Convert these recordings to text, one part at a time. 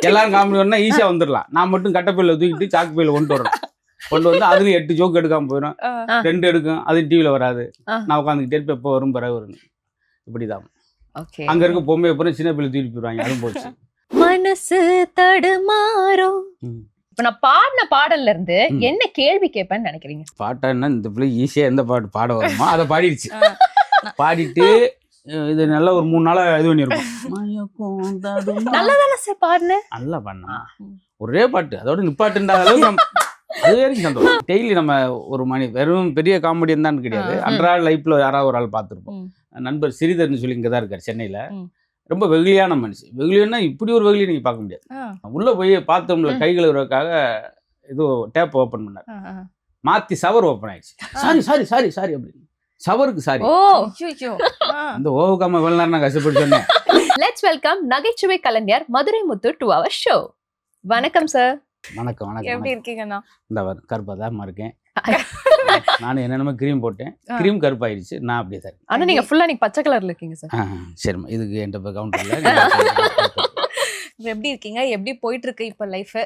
எல்லாரும் காமெடி வரணும்னா ஈஸியா வந்துடலாம். நான் மட்டும் கட்டப்பையில தூக்கிட்டு சாக்கு பையில கொண்டு வரணும். கொண்டு வந்து அதுல 8 ஜோக் எடுக்காம போயிடும், 2 எடுக்கும், அது டிவில வராது. நான் உட்காந்துக்கிட்டே இருப்பேன், எப்போ வரும் பிறகு வரும். இப்படிதான் அங்க இருக்க பொம்மையை அப்புறம் சின்ன பிள்ளை தூக்கிட்டு போயிடுவாங்க. அதுவும் போச்சு. மனசு தடுமாறும். இப்ப நான் பாடின பாடல்ல இருந்து என்ன கேள்வி கேட்பேன்னு நினைக்கிறீங்க? பாட்டான்னா இந்த பிள்ளை ஈஸியா எந்த பாட்டு பாட வருமோ அதை பாடிடுச்சு. பாடிட்டு இது நல்லா ஒரு 3 நாளா இது பண்ணிருக்கோம். நல்லதானே சார் பாடுனேன்? நல்லா பண்ணா ஒரே பாட்டு அதோட நிப்பாட்டுன்ற அளவுக்கு அது வரைக்கும் சந்தோஷம். டெய்லி நம்ம ஒரு மணி வெறும் பெரிய காமெடியன் தான் கிடையாது. அன்றாட லைஃப்ல யாராவது ஒரு ஆள் பார்த்துருப்போம். நண்பர் ஸ்ரீதர்னு சொல்லி இங்கே தான் இருக்கார் சென்னையில். ரொம்ப வெகுளியான மனுஷன். வெகுளியன்னா இப்படி ஒரு வெகுளியை நீங்கள் பார்க்க முடியாது. உள்ளே போய் பாத்ரூமில் கை கழுவுறதுக்காக இது டேப் ஓப்பன் பண்ணார். மாற்றி சவர் ஓப்பன் ஆயிடுச்சு. சாரி சாரி சாரி சாரி அப்படின்னு சவருக்கு சாரி. அந்த ஓவக்காம எவ்வளோ நேரம் நான் கஷ்டப்பட்டு சொன்னேன். லெட்ஸ் வெல்கம் நகைச்சுவை கலைஞர் மதுரை முத்து டு அவர் ஷோ. வணக்கம் சார். வணக்கம் வணக்கம். எப்படி இருக்கீங்கண்ணா? இந்த கருப்பாக இருக்கேன். நானும் என்னென்னமோ கிரீம் போட்டேன், கிரீம் கருப்பாயிடுச்சு. நான் அப்படியே சார். ஆனா நீங்க ஃபுல்லா நீங்க பச்சை கலர்ல இருக்கீங்க சார். சரிம்மா, இதுக்கு என்கிட்ட கவுண்டர்ல எப்படி இருக்கீங்க? எப்படி போயிட்டு இருக்கு இப்ப லைஃப்?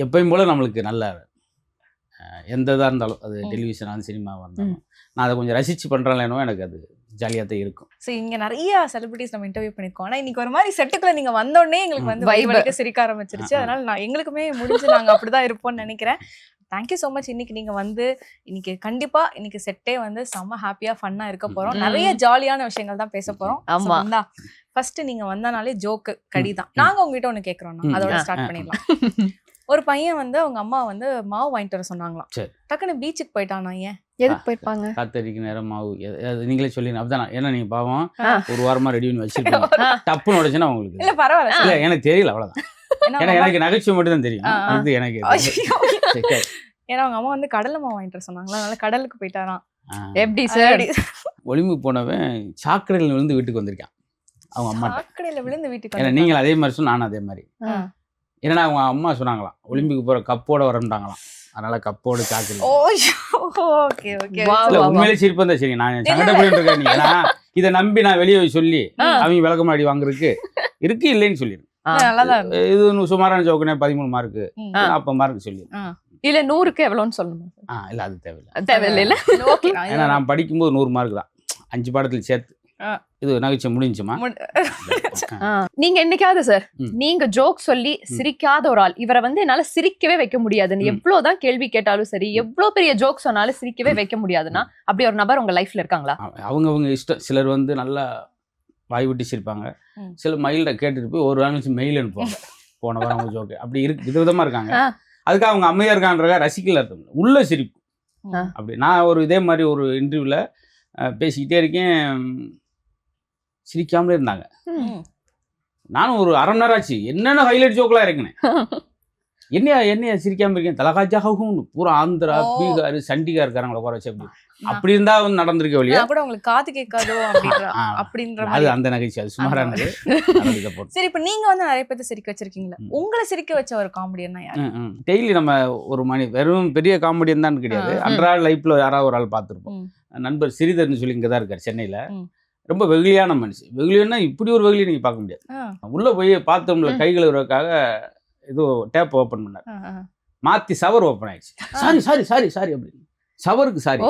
எப்பயும் போல நம்மளுக்கு நல்ல எந்த இதாக இருந்தாலும், அது டெலிவிஷனாக சினிமாவாக இருந்தாலும் நான் அதை கொஞ்சம் ரசிச்சு பண்ணுறேன்லேனோ எனக்கு அது ஜாலியாக தான் இருக்கும். ஸோ இங்கே நிறைய செலிபிரிட்டிஸ் நம்ம இன்டர்வியூ பண்ணியிருக்கோம். ஆனால் இன்னைக்கு ஒரு மாதிரி செட்டுக்குள்ள நீங்கள் வந்தோடனே எங்களுக்கு வந்து வைப சிரிக்க ஆரம்பிச்சிருச்சு. அதனால எங்களுக்குமே முடிஞ்சு நாங்கள் அப்படிதான் இருப்போம்னு நினைக்கிறேன். Thank you so much. இன்னைக்கு நீங்கள் வந்து இன்னைக்கு கண்டிப்பாக இன்னைக்கு செட்டே வந்து செம்ம ஹாப்பியாக ஃபன்னாக இருக்க போகிறோம். நிறைய ஜாலியான விஷயங்கள் தான் பேச போகிறோம். ஆமாம். ஃபர்ஸ்ட் நீங்கள் வந்தனாலே ஜோக்கு கடி தான். நாங்கள் உங்ககிட்ட ஒன்று கேட்குறோம், அதோட ஸ்டார்ட் பண்ணிடலாம். ஒரு பையன் வந்து அவங்க அம்மா வந்து மாவு வாங்கிட்டு வர சொன்னாங்களாம். டக்குன்னு பீச்சுக்கு போயிட்டானா? ஏன் எதுக்கு போயிருப்பாங்க? காத்தடிக்கு நேரம் மாவு நீங்களே சொல்லி அப்படிதான். ஏன்னா நீங்க பாவம் ஒரு வாரமா ரெடி பண்ணி வச்சிருக்கீங்க. டப்புன்னு உடைச்சுன்னா உங்களுக்கு இல்ல பரவாயில்ல. இல்ல எனக்கு தெரியல, அவ்வளவுதான். ஏன்னா எனக்கு நகைச்சுவை மட்டும் தான் தெரியும். இது எனக்கு ஏன்னா அவங்க அம்மா வந்து கடலை மாவு வாங்கிட்டு வர சொன்னாங்களா, அதனால கடலுக்கு போயிட்டாராம். எப்படி சார்? ஒளிம்புக்கு போனவன் சாக்கடையில விழுந்து வீட்டுக்கு வந்திருக்கான். அவங்க அம்மா சாக்கடையில விழுந்து வீட்டுக்கு. ஏன்னா நீங்கள் அதே மாதிரி சொன்ன, நானும் அதே மாதிரி. ஏன்னா அவங்க அம்மா சொன்னாங்களாம் ஒலிம்பிக்கு போற கப்போட வரண்டாங்களாம். அதனால கப்போட சாக்கடை. உண்மையிலே சிரிப்பு தான். சரி, நான் சங்கடப்பட்டு இருக்கேன். நீங்க இதை நம்பி நான் வெளியே போய் சொல்லி அவங்க விளக்கமாடி வாங்குறதுக்கு இருக்கு இல்லைன்னு சொல்லிடுறேன். இது சுமாரான ஜோக்குனே 13 மார்க்கு 40 மார்க் சொல்லி இல்ல 100க்கு எவ்வளோன்னு சொல்லணும். இல்ல அது தேவையில்லை. ஏன்னா நான் படிக்கும்போது 100 மார்க் தான் 5 பாடத்துல சேர்த்து. இது நகைச்சுவை முடிஞ்சுமா? நீங்க என்னைக்காவது சார் நீங்க ஜோக் சொல்லி சிரிக்காத ஒரு ஆள், இவரை வந்து என்னால சிரிக்கவே வைக்க முடியாதுன்னு எவ்வளவுதான் கேள்வி கேட்டாலும் சரி, எவ்வளவு பெரிய ஜோக் சொன்னாலும் சிரிக்கவே வைக்க முடியாதுன்னா அப்படி ஒரு நபர் உங்க லைஃப்ல இருக்காங்களா? அவங்க இஷ்டம். சிலர் வந்து நல்லா வாய் விட்டு சிரிப்பாங்க. சில மெயில கேட்டுட்டு போய் ஒரு நாள் மெயில் அனுப்புவாங்க. போன வாரம் அவங்க ஜோக்கு அப்படி இருக்கு, விதவிதமா இருக்காங்க. அதுக்காக அவங்க அம்மையா இருக்கான்றத ரசிக்கல அர்த்தம், உள்ள சிரிப்பு. அப்படி நான் ஒரு இதே மாதிரி ஒரு இன்டர்வியூல பேசிக்கிட்டே இருக்கேன், சிரிக்காமலே இருந்தாங்க. நானும் ஒரு அரை மணி நேரம் ஆச்சு, என்னென்ன ஹைலைட் ஜோக்கெல்லாம் இருக்குனேன். என்னையா சிரிக்காம இருக்கேன், தலகாஜாகவும் பூரா ஆந்திரா பீகார் சண்டிகார் இருக்காங்களா குறை வச்சு அப்படி இருந்தா வந்து நடந்திருக்க வழியா கூட உங்களுக்கு காது கேட்காதோ அப்படின்ற அது அந்த நகைச்சு அது சுமாரானது. சரி, இப்ப நீங்க வந்து நிறைய பேர் சிரிக்க வச்சிருக்கீங்களா? உங்களை சிரிக்க வச்ச ஒரு காமெடியன்னா யாரு? டெய்லி நம்ம ஒரு மணி வெறும் பெரிய காமெடியன் தான் கிடையாது. அன்றாட லைஃப்ல யாராவது ஒரு ஆள் பார்த்துருப்போம். நண்பர் ஸ்ரீதர்னு சொல்லி இங்கே தான் இருக்கார் சென்னையில். ரொம்ப வெகுளியான மனுஷன். வெகுளியன்னா இப்படி ஒரு வெகுளியை நீங்கள் பார்க்க முடியாது. உள்ளே போய் பாத்ரூம்ல கை கழுவுறதுக்காக இது டேப் ஓப்பன் பண்ணார். மாற்றி சவர் ஓப்பன் ஆயிடுச்சு. சாரி சாரி சாரி சாரி அப்படின்னு சவருக்கு சாரி.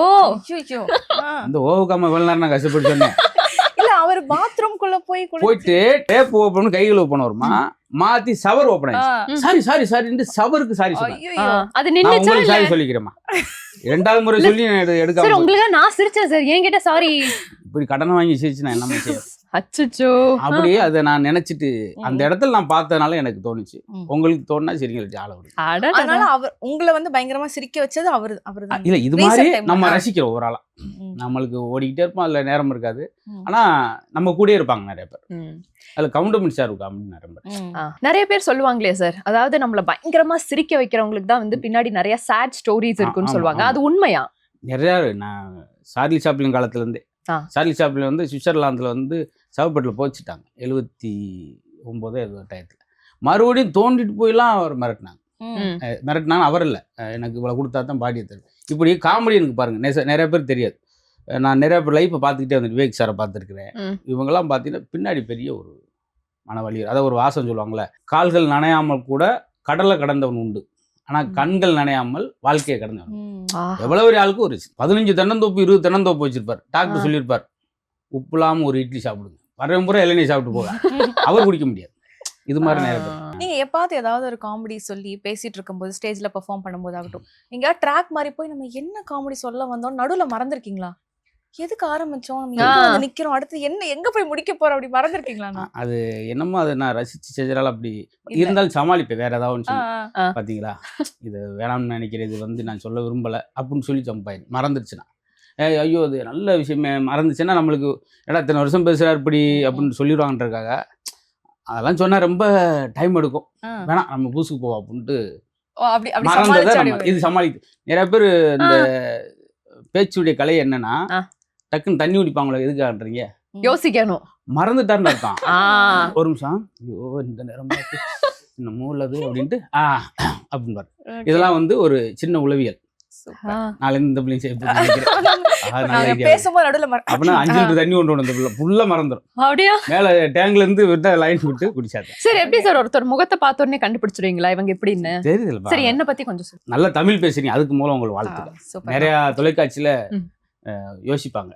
அந்த ஓவக்காம எவ்வளோ நேரம் நான் கஷ்டப்பட்டு சொன்னேன். இல்ல அவர் பாத்ரூம்குள்ள போயிட்டு டேப் ஓப்பன் கை கழுவு போன வருமா, மாற்றி சவர் ஓப்பன் ஆயிடுச்சு. சாரி சாரி சாரி சவருக்கு சாரி உங்களுக்கு சாரி சொல்லிக்கிறேம்மா. 2வது முறை சொல்லி எடுக்க உங்களுக்கு நான் சிரிச்சேன் சார், என்கிட்ட சாரி இப்படி கடனை வாங்கி சிரிச்சு நான் என்ன செய்ய. அச்சச்சோ. அப்படியே அதை நான் நினைச்சிட்டு அந்த இடத்துல நான் பார்த்ததுனால எனக்கு தோணுச்சு. உங்களுக்கு தோணுனா சரிங்க ஆள விடு. அதனால அவர் உங்களை வந்து பயங்கரமா சிரிக்க வச்சது அவர்தான். இல்ல இது மாதிரி நம்ம ரசிக்கிறோம் ஒரு ஆளா. நம்மளுக்கு ஓடிக்கிட்டே இருப்போம், அதுல நேரம் இருக்காது. ஆனா நம்ம கூட இருப்பாங்க நிறைய பேர். அதுல கவுண்டமணி சார் இருக்கா நிறைய பேர் சொல்லுவாங்களே சார், அதாவது நம்மள பயங்கரமா சிரிக்க வைக்கிறவங்களுக்கு தான் வந்து பின்னாடி நிறைய சேட் ஸ்டோரிஸ் இருக்குன்னு சொல்லுவாங்க. அது உண்மையா? நிறைய. நான் சார்லி சாப்ளின் காலத்துல இருந்தே, சார்லி சாப்ளின் வந்து சுவிட்சர்லாந்துல வந்து சவப்பட்டில் போச்சுட்டாங்க 79 78 மறுபடியும் தோண்டிட்டு போயெல்லாம் அவர் மிரட்டினாங்க. அவர் இல்லை, எனக்கு இவ்வளோ கொடுத்தா தான் பாடியை தரும். இப்படி காமெடி எனக்கு பாருங்க நிறைய பேர் தெரியாது. நான் நிறைய பேர் லைஃப்பை பார்த்துக்கிட்டே வந்து விவேக் சாரை பார்த்துருக்குறேன். இவங்கெல்லாம் பார்த்தீங்கன்னா பின்னாடி பெரிய ஒரு மனவழி. அதாவது ஒரு வாசம் சொல்லுவாங்கல்ல, கால்கள் நனையாமல் கூட கடலை கடந்தவன் உண்டு, ஆனா கண்கள் நனையாமல் வாழ்க்கையை கடந்தவன். எவ்வளவு பெரிய ஆளுக்கு ஒரு 15 தென்னந்தோப்பு 20 தென்னந்தோப்பு வச்சிருப்பார். டாக்டர் சொல்லியிருப்பார், உப்பு இல்லாம ஒரு இட்லி சாப்பிடுங்க, வரவன் பூரா இளநீர் சாப்பிட்டு போக, அவர் குடிக்க முடியாது. இது மாதிரி நேரம். நீங்க எப்பாவது ஏதாவது ஒரு காமெடி சொல்லி பேசிட்டு இருக்கும்போது ஸ்டேஜ்ல பெர்ஃபார்ம் பண்ணும்போது ஆகட்டும், எங்க ட்ராக் மாதிரி போய் நம்ம என்ன காமெடி சொல்ல வந்தோம் நடுவுல மறந்துருக்கீங்களா? எதுக்கு ஆரம்பிச்சோம், நம்ம எங்க வந்து நிக்கிறோம், அடுத்து என்ன எங்க போய் முடிக்க போறோம் அப்படி மறந்துருக்கீங்களா? அது என்னமோ அது நான் ரசிச்சு செஞ்சதால அப்படி இருந்தாலும் சமாளிப்பேன். வேற ஏதாவது சொல்லி பாத்தீங்களா இது வேணாம்னு நினைக்கிறேன், இது வந்து நான் சொல்ல விரும்பல அப்படின்னு சொல்லி சம்பாயிடும். மறந்துருச்சுன்னா ஐயோ அது நல்ல விஷயமே மறந்துச்சுன்னா நம்மளுக்கு ஏன்னா இத்தனை வருஷம் பேசுறாரு இப்படி அப்படின்னு சொல்லிடுவாங்கன்றக்காக அதெல்லாம் சொன்னா ரொம்ப டைம் எடுக்கும், வேணாம் நம்ம பூசுக்கு போவோம் அப்படின்ட்டு மறந்ததை இது சமாளித்து. நிறைய பேர் இந்த பேச்சுடைய கலை என்னன்னா டக்குன்னு தண்ணி குடிப்பாங்களோ, எதுக்காகன்றீங்க யோசிக்கணும், மறந்துட்டாருன்னு அர்த்தம். ஒரு நிமிஷம், ஐயோ இந்த நேரம் இந்த மூலது அப்படின்ட்டு அப்படின்னு பாரு. இதெல்லாம் வந்து ஒரு சின்ன உளவியல். நாளை இந்த பிள்ளைங்க செய்ய பேசும்போது நடுவுல அப்படின்னா 5 லிட்டர் தண்ணி கொண்டு வந்து ஃபுல்லா மறந்துடும். அப்படியா? மேல டேங்க்ல இருந்து விட்டு லைன் விட்டு குடிச்சாரு. சரி, எப்படி சார் ஒருத்தர் முகத்தை பார்த்தோன்னே கண்டுபிடிச்சிருவீங்களா இவங்க எப்படின்னு? தெரியுது. சரி, என்ன பத்தி கொஞ்சம் சொல்லுங்க. நல்ல தமிழ் பேசுறீங்க, அதுக்கு மூலம் உங்களுக்கு வாழ்த்துக்கள். நிறைய தொலைக்காட்சியில யோசிப்பாங்க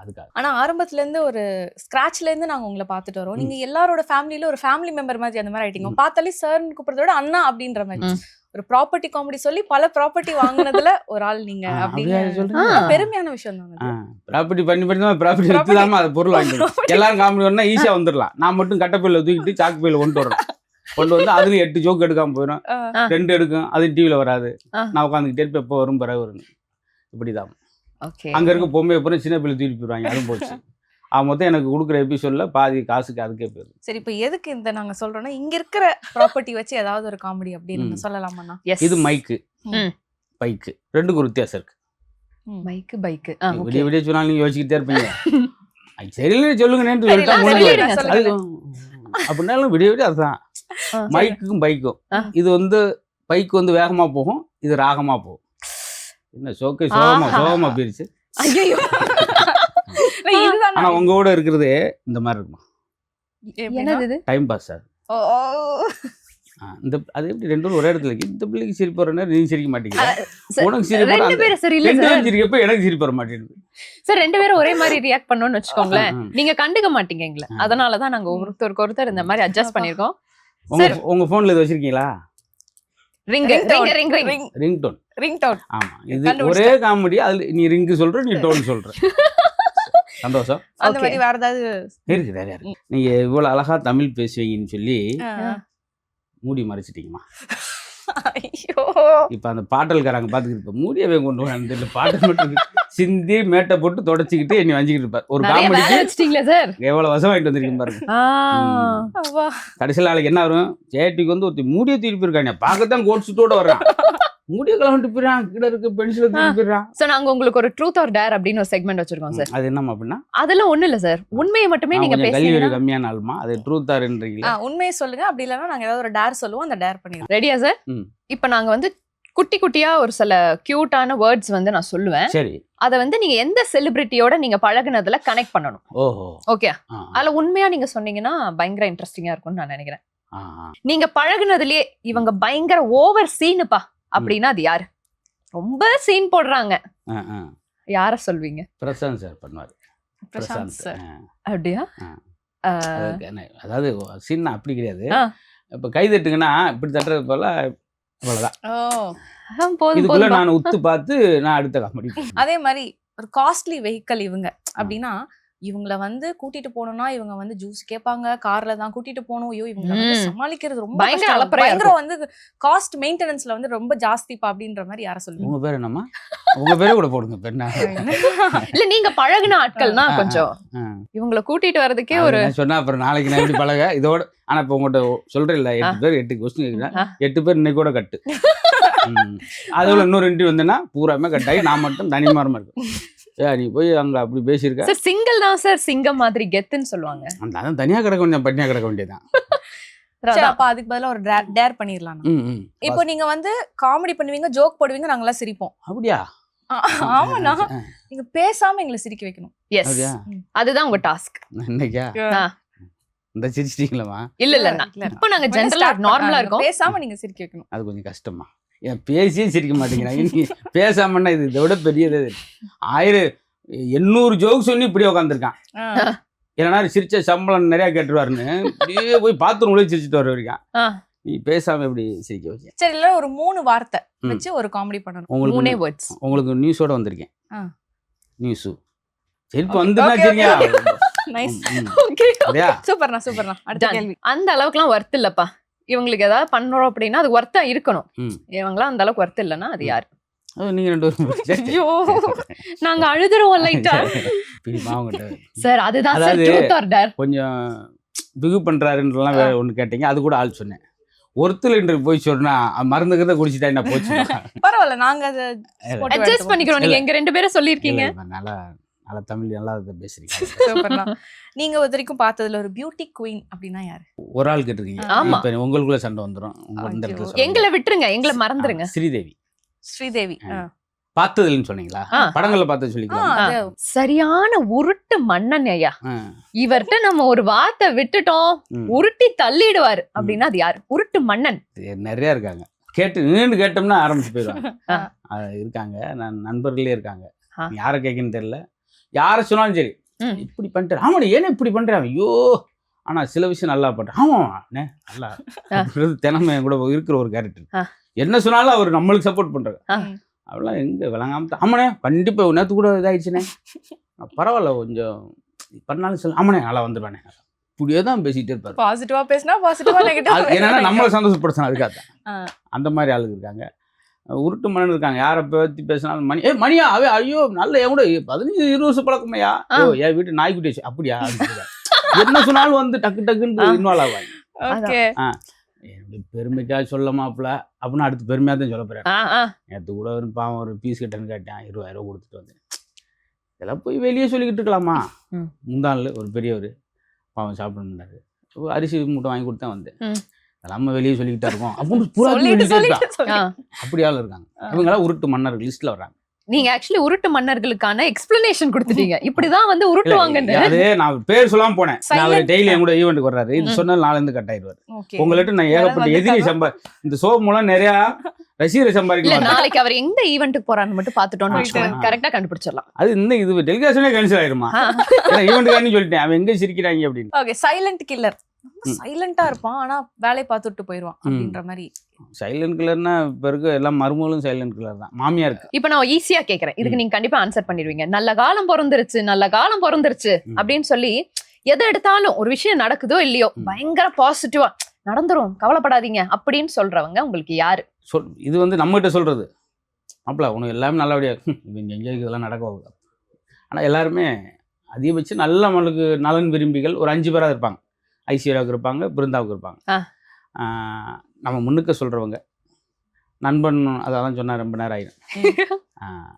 அதுக்காக. ஆனா ஆரம்பத்துல இருந்து ஒரு ஸ்கிராச்ல இருந்து நாங்க உங்களை பாத்துட்டு வரோம். நீங்க எல்லாரோட ஃபேமிலியில ஒரு ஃபேமிலி மெம்பர் மாதிரி அந்த மாதிரி ஆயிட்டீங்க. பார்த்தாலே சார்னு கூப்பிடுறதோட அண்ணா அப்படின்ற மாதிரி. ஒரு ப்ராப்பர்ட்டி காமெடி சொல்லி பல ப்ராப்பர்ட்டி வாங்குனதுல ஒரு ஆள் நீங்க அப்படிங்கிற பெருமையான விஷயம் தான். ப்ராப்பர்ட்டி பண்ணி ப்ராப்பர்ட்டி வித்துலாம அது பொருள் வாங்கிட்டு எல்லாரும் காமெடி பண்ணா ஈஸியா வந்துடலாம். நான் மட்டும் கட்டப்பையில தூக்கிட்டு சாக்கு பையில கொண்டு வந்து அதுல 8 ஜோக் எடுக்காம போயிடும், 2 எடுக்கும், அது டிவில வராது. நான் உட்காந்துக்கிட்டே எப்போ வரும் பிறகு வரும், இப்படிதான். அங்க இருக்க பொம்மையை அப்புறம் சின்ன பிள்ளை தூக்கிட்டு போயிடுவாங்க, அதுவும் போச்சு. மொத்தம் எனக்கு கொடுக்குற எபிசோட்ல பாதி காசுக்கு அதுக்கே போயிடும். சரி, இப்போ எதுக்கு இந்த நாங்க சொல்றோம்னா இங்க இருக்கிற ப்ராப்பர்ட்டி வச்சு ஏதாவது ஒரு காமெடி அப்படின்னு சொல்லலாமா? இது மைக்கு பைக்கு ரெண்டுக்கும் ஒரு வித்தியாசம் இருக்கு. மைக்கு பைக்கு விடிய விடிய சொன்னாலும் நீங்க யோசிச்சுக்கிட்டே இருப்பீங்க. சரி சொல்லுங்க அப்படின்னாலும் விடிய விடிய அதுதான். மைக்குக்கும் பைக்கும் இது வந்து பைக்கு வந்து வேகமா போகும், இது ராகமா போகும். என்ன சோகை சோகமா போயிருச்சு. ஆனா உங்க கூட இருக்கிறது இந்த மாதிரி இருக்குமா? Time pass sir. இந்த அது எப்படி ரெண்டும் ஒரே இடத்துல இருக்கு. இந்த பிள்ளைக்கு சிரிப்பு வர நேரம் நீங்க சிரிக்க மாட்டீங்க, உனக்கு சிரிப்ப எனக்கு சிரிப்பு வர மாட்டேங்குது சார். 2 பேரும் ஒரே மாதிரி ரியாக்ட் பண்ணணும்னு வச்சுக்கோங்களேன், நீங்க கண்டுக்க மாட்டீங்க எங்களை. அதனாலதான் நாங்க ஒருத்தருக்கு இந்த மாதிரி அட்ஜஸ்ட் பண்ணிருக்கோம். உங்க போன்ல இது வச்சிருக்கீங்களா? ரிங்டோன். ஆமா, இது ஒரே காமெடி. அதுல நீ ரிங் சொல்ற, நீ டோன் சொல்ற. சந்தோஷம். அந்த மாதிரி வேற ஏதாவது இருக்கு? வேற இருக்கு. நீங்க இவ்வளவு அழகா தமிழ் பேசுவீங்கன்னு சொல்லி மூடி மறைச்சிட்டீங்கம்மா. இப்ப அந்த பாட்டல்காரங்க பாத்துக்கிட்டு மூடியவே கொண்டு வந்து பாட்டல் மட்டும் சிந்தி மேட்டை போட்டு தொடச்சிக்கிட்டு என்னை வஞ்சிக்கிட்டு இருப்பார். ஒரு காமெடிக்கு எவ்வளவு வசம் வாங்கிட்டு வந்திருக்கீங்க பாருங்க. கடைசியில் நாளைக்கு என்ன வரும், சேட்டிக்கு வந்து ஒரு மூடியை திருப்பி இருக்காங்க, பார்க்கத்தான் கோட் சுட்டோட வர்றான், முடிய கலந்துட்டு போயிடான், கீழே இருக்க பென்சில் போயிடுறான். சார், நாங்க உங்களுக்கு ஒரு ட்ரூத் ஆர் டேர் அப்படின்னு ஒரு செக்மெண்ட் வச்சிருக்கோம் சார். அது என்னமா அப்படின்னா? அதெல்லாம் ஒண்ணு இல்ல சார், உண்மையை மட்டுமே நீங்க பேசுங்க. கல்வி கம்மியான ஆளுமா, அது ட்ரூத் ஆர்ன்றீங்களா? உண்மையை சொல்லுங்க, அப்படி இல்லைன்னா நாங்க ஏதாவது ஒரு டேர் சொல்லுவோம், அந்த டேர் பண்ணிடுவோம். ரெடியா சார்? இப்ப நாங்க வந்து குட்டி குட்டியா ஒரு சில கியூட்டான வேர்ட்ஸ் வந்து நான் சொல்லுவேன். சரி, அத வந்து நீங்க எந்த செலிபிரிட்டியோட நீங்க பழகுனதுல கனெக்ட் பண்ணணும். ஓஹோ, ஓகே. அதுல உண்மையா நீங்க சொன்னீங்கன்னா பயங்கர இன்ட்ரெஸ்டிங்கா இருக்கும்னு நான் நினைக்கிறேன். நீங்க பழகுனதுலயே இவங்க பயங்கர ஓவர் சீனுப்பா அப்படின்னா அது யாரு? ரொம்ப சீன் போடுறாங்க, யார சொல்வீங்க? பிரசாந்த் சார் பண்ணுவாரு. பிரசாந்த் சார். அப்படியா? அதாவது சீன் அப்படி கிடையாது. இப்ப கை தட்டுங்கன்னா இப்படி தட்டுறது போல அவ்வளவுதான். இதுக்குள்ள நான் உத்து பார்த்து நான் அடுத்த காமெடி. அதே மாதிரி ஒரு காஸ்ட்லி வெஹிக்கல் இவங்க அப்படின்னா இவங்களை வந்து கூட்டிட்டு போகணும்னா இவங்க வந்து ஜூஸ் கேட்பாங்க, கார்ல தான் கூட்டிட்டு போகணும். ஐயோ, இவங்க சமாளிக்கிறது ரொம்ப பயங்கர வந்து காஸ்ட் மெயின்டெனன்ஸ்ல வந்து ரொம்ப ஜாஸ்திப்பா அப்படின்ற மாதிரி யார சொல்லுங்க? உங்க பேர் என்னம்மா? உங்க பேரே கூட போடுங்க. பெண்ணா இல்ல, நீங்க பழகுன ஆட்கள்னா கொஞ்சம் இவங்களை கூட்டிட்டு வர்றதுக்கே ஒரு சொன்னா அப்புறம் நாளைக்கு நான் எப்படி பழக இதோட. ஆனா இப்ப உங்கள்கிட்ட சொல்றேன் இல்ல, 8 பேர் 8 கொஸ்டின் கேட்கிறேன், 8 பேர் இன்னைக்கு கூட கட்டு. அதோட இன்னொரு இன்டர்வியூ வந்தேன்னா பூராமே கட்டாயி நான் மட்டும் தனிமாரமா இருக்கும். நீ போய் அங்க அப்படி பேசியிருக்க. சார், சிங்கிள் தான் சார், சிங்கம் மாதிரி கெத்துன்னு சொல்லுவாங்க. அதான் தனியா கிடக்க கொஞ்சம் பட்டினியா கிடக்க வேண்டியதான். அப்ப அதுக்கு பதிலா ஒரு டேர் பண்ணிடலாம். இப்போ நீங்க வந்து காமெடி பண்ணுவீங்க, ஜோக் போடுவீங்க, நாங்கெல்லாம் சிரிப்போம். அப்படியா? ஆமாண்ணா, நீங்க பேசாம எங்களை சிரிக்க வைக்கணும். எஸ், அதுதான் உங்க டாஸ்க். இன்னைக்கா இந்த சிரிச்சிட்டீங்களா? இல்ல இப்ப நாங்க ஜெனரலா நார்மலா இருக்கோம். பேசாம நீங்க சிரிக்க வைக்கணும். அது கொஞ்சம் கஷ்டமா. ஏன் பேசியே சிரிக்க மாட்டேங்கிறாங்க. நீ பேசாமன்னா இது இதை விட பெரியது. 800 ஜோக் சொல்லி இப்படி உட்காந்துருக்கான். ஏன்னா சிரிச்ச சம்பளம் நிறைய கேட்டுருவாருன்னு இப்படியே போய் பாத்ரூம் கூட சிரிச்சுட்டு வர வரைக்கும். நீ பேசாம எப்படி சிரிக்க வச்சு? சரி, இல்ல ஒரு 3 வார்த்தை வச்சு ஒரு காமெடி பண்ணணும். உங்களுக்கு நியூஸோட வந்திருக்கேன். நியூஸ் சரி இப்ப Okay, வந்துன்னா okay, சரியா? நைஸ். ஓகே சரியா? சூப்பர்ண்ணா. அடுத்த கேள்வி. அந்த அளவுக்குலாம் வர்த் இல்லப்பா. இவங்களுக்கு ஏதாவது பண்றோம் அப்படின்னா அது வர்த்தா இருக்கணும். இவங்களாம் அந்த அளவுக்கு வர்த் இல்லைன்னா அது யாரு? நீங்க 2 பேரும் ஐயோ நாங்க அழுதுருவோம் லைட்டா. சார் அதுதான் சார் ட்ரூத் ஆர் டேர். கொஞ்சம் பிகு பண்றாருன்றலாம் வேற ஒண்ணு கேட்டீங்க. அது கூட ஆள் சொன்னேன். ஒருத்தர் இன்று போய் சொன்னா மருந்துக்கிறத குடிச்சிட்டா என்ன போச்சு. பரவாயில்ல, நாங்க அதை அட்ஜஸ்ட் பண்ணிக்கிறோம். நீங்க எங்க 2 பேரும் சொல்லிருக்கீங்க. நல்லா தமிழ் நல்லா பேசுறீங்க. சூப்பர்ண்ணா. நீங்க ஒரு வரைக்கும் பார்த்ததுல ஒரு பியூட்டி குயின் அப்படின்னா யாரு? ஒரு ஆள் கேட்டிருக்கீங்க. ஆமா. இப்ப உங்களுக்குள்ள சண்டை வந்துரும். எங்களை விட்டுருங்க, எங்களை மறந்துருங்க. ஸ்ரீதேவி பார்த்ததுன்னு சொன்னீங்களா? படங்கள்ல பார்த்தது சொல்லிக்கலாம். சரியான உருட்டு மன்னன் ஐயா. இவர்கிட்ட நம்ம ஒரு வார்த்தை விட்டுட்டோம் உருட்டி தள்ளிடுவாரு அப்படின்னா அது யாரு? உருட்டு மன்னன் நிறைய இருக்காங்க. நீண்டு கேட்டோம்னா ஆரம்பிச்சு போயிடுவாங்க. இருக்காங்க, நண்பர்களே இருக்காங்க. யாரை கேட்கன்னு தெரியல. யாரை சொன்னாலும் சரி இப்படி பண்ணிட்டு ஆமாடி ஏன்னா இப்படி பண்றேன். ஐயோ ஆனா சில விஷயம் நல்லா பண்றேன். ஆமா நல்லா தினமே கூட இருக்கிற ஒரு கேரக்டர். என்ன சொன்னாலும் அவர் நம்மளுக்கு சப்போர்ட் பண்றாரு. அவெல்லாம் எங்க விளங்காம ஆமாண்ணே கண்டிப்பா நேற்று கூட இதாயிடுச்சுண்ணே. பரவாயில்ல கொஞ்சம் பண்ணாலும் சொல்ல ஆமாண்ணே நல்லா வந்துடுவானே. இப்படியே தான் பேசிட்டே இருப்பாரு. பாசிட்டிவா பேசினா பாசிட்டிவா, நெகட்டிவா என்னன்னா நம்மளை சந்தோஷப்படுத்தணும். அதுக்காக அந்த மாதிரி ஆளுங்க இருக்காங்க. உருட்டு மன்னன் இருக்காங்க. யாரை பற்றி பேசினாலும் மணியா அவே ஐயோ நல்ல என் கூட 15-20 வருஷம் பழக்கமையா என் வீட்டு நாய்க்குட்டி அப்படியா என்ன சொன்னாலும் வந்து டக்கு டக்குன்னு இன்வால்வ் ஆவாங்க. பெருமைக்கா சொல்ல மாப்பிள்ள அப்படின்னு அடுத்து பெருமையாக தான் சொல்ல போறேன். நேற்று கூட ஒரு பாவம் ஒரு பீஸ் கிட்டன்னு கேட்டேன். 20,000 ரூபா கொடுத்துட்டு வந்தேன். இதெல்லாம் போய் வெளியே சொல்லிக்கிட்டு இருக்கலாமா? முந்தாள் ஒரு பெரியவர் பாவம் சாப்பிடணுன்னாரு. அரிசி மூட்டை வாங்கி கொடுத்தா வந்தேன். நம்ம வெளியே சொல்லிக்கிட்டா இருக்கோம் அப்படின்னு அப்படி ஆள் இருக்காங்க. இவங்களாம் உருட்டு மன்னர்கள் லிஸ்ட்ல வர்றாங்க. நீங்க ஆக்சுவலி உருட்டு மன்னர்களுக்கான எக்ஸ்பிளனேஷன் கொடுத்துட்டீங்க. இப்படிதான் வந்து உருட்டுவாங்கன்னு. அது நான் பேர் சொல்லாம போனேன். நான் டெய்லி என் கூட ஈவெண்ட்டுக்கு வர்றாரு. இது சொன்னால் நாளை இருந்து கட் ஆயிடுவாரு. உங்கள்கிட்ட நான் ஏகப்பட்ட எதிரி இந்த ஷோ மூலம் நிறைய ரசிகரை சம்பாதிக்கலாம். நாளைக்கு அவர் எந்த ஈவெண்ட்டுக்கு போறான்னு மட்டும் பாத்துட்டோம் கரெக்டா கண்டுபிடிச்சிடலாம். அது இந்த இது டெலிகேஷனே கேன்சல் ஆயிருமா? ஈவெண்ட்டுக்காரன்னு சொல்லிட்டேன். அவன் எங்க சிரிக்கிறாங்க அப்படின்னு. Okay, silent killer. சைலண்டா இருப்பான் ஆனா வேலையை பார்த்துட்டு போயிடுவான் அப்படின்ற மாதிரி. சைலண்ட் கில்லர்னா இப்ப இருக்க எல்லாம் மருமகளும் சைலண்ட் கில்லர் தான். மாமியா இருக்கு. இப்ப நான் ஈஸியா கேக்குறேன். இதுக்கு நீங்க கண்டிப்பா ஆன்சர் பண்ணிடுவீங்க. நல்ல காலம் பிறந்துருச்சு அப்படின்னு சொல்லி எதை எடுத்தாலும் ஒரு விஷயம் நடக்குதோ இல்லையோ பயங்கர பாசிட்டிவா நடந்துரும் கவலைப்படாதீங்க அப்படின்னு சொல்றவங்க உங்களுக்கு யாரு? இது வந்து நம்ம கிட்ட சொல்றது அப்பல உனக்கு எல்லாமே நல்லபடியா எங்க இதெல்லாம் நடக்க போகுது. ஆனா எல்லாருமே அதிகபட்சம் நல்ல நம்மளுக்கு நலன் விரும்பிகள் ஒரு 5 பேராக இருப்பாங்க. ஐஸ்வர்யாவுக்கு இருப்பாங்க, பிருந்தாவுக்கு இருப்பாங்க. நம்ம முன்னுக்க சொல்கிறவங்க நண்பன் அதெல்லாம் சொன்னால் ரொம்ப நேரம் ஆயிடும்.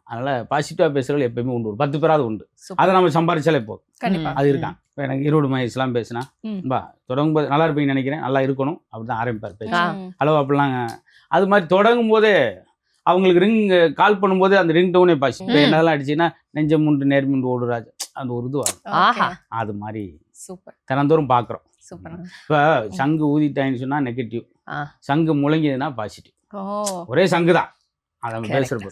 அதனால் பாசிட்டிவாக பேசுகிறவங்க எப்பயுமே உண்டு. ஒரு 10 பேராது உண்டு. அதை நம்ம சம்பாதிச்சாலே போதும். அது இருக்கான். இப்போ எனக்கு 20 வயசுலாம் பேசினா தொடங்கும்போது நல்லா இருப்பீங்கன்னு நினைக்கிறேன், நல்லா இருக்கணும் அப்படி தான் ஆரம்பிப்பார் பேச. ஹலோ அப்படிலாம் அது மாதிரி தொடங்கும் போதே அவங்களுக்கு கால் பண்ணும்போதே அந்த ரிங் டவுனே பாசி. இப்போ என்னெல்லாம் அடிச்சுன்னா நெஞ்சம் முண்டு நேர்முண்டு ஓடுறாஜ் அந்த ஒரு இது வரும். அது மாதிரி தினந்தோறும் பார்க்குறோம். இப்போ சங்கு ஊதிட்டாயின்னு சொன்னா நெகட்டிவ், சங்கு முழங்கியதுன்னா பாசிட்டிவ். ஒரே சங்கு தான் அதை பேசுறப்போ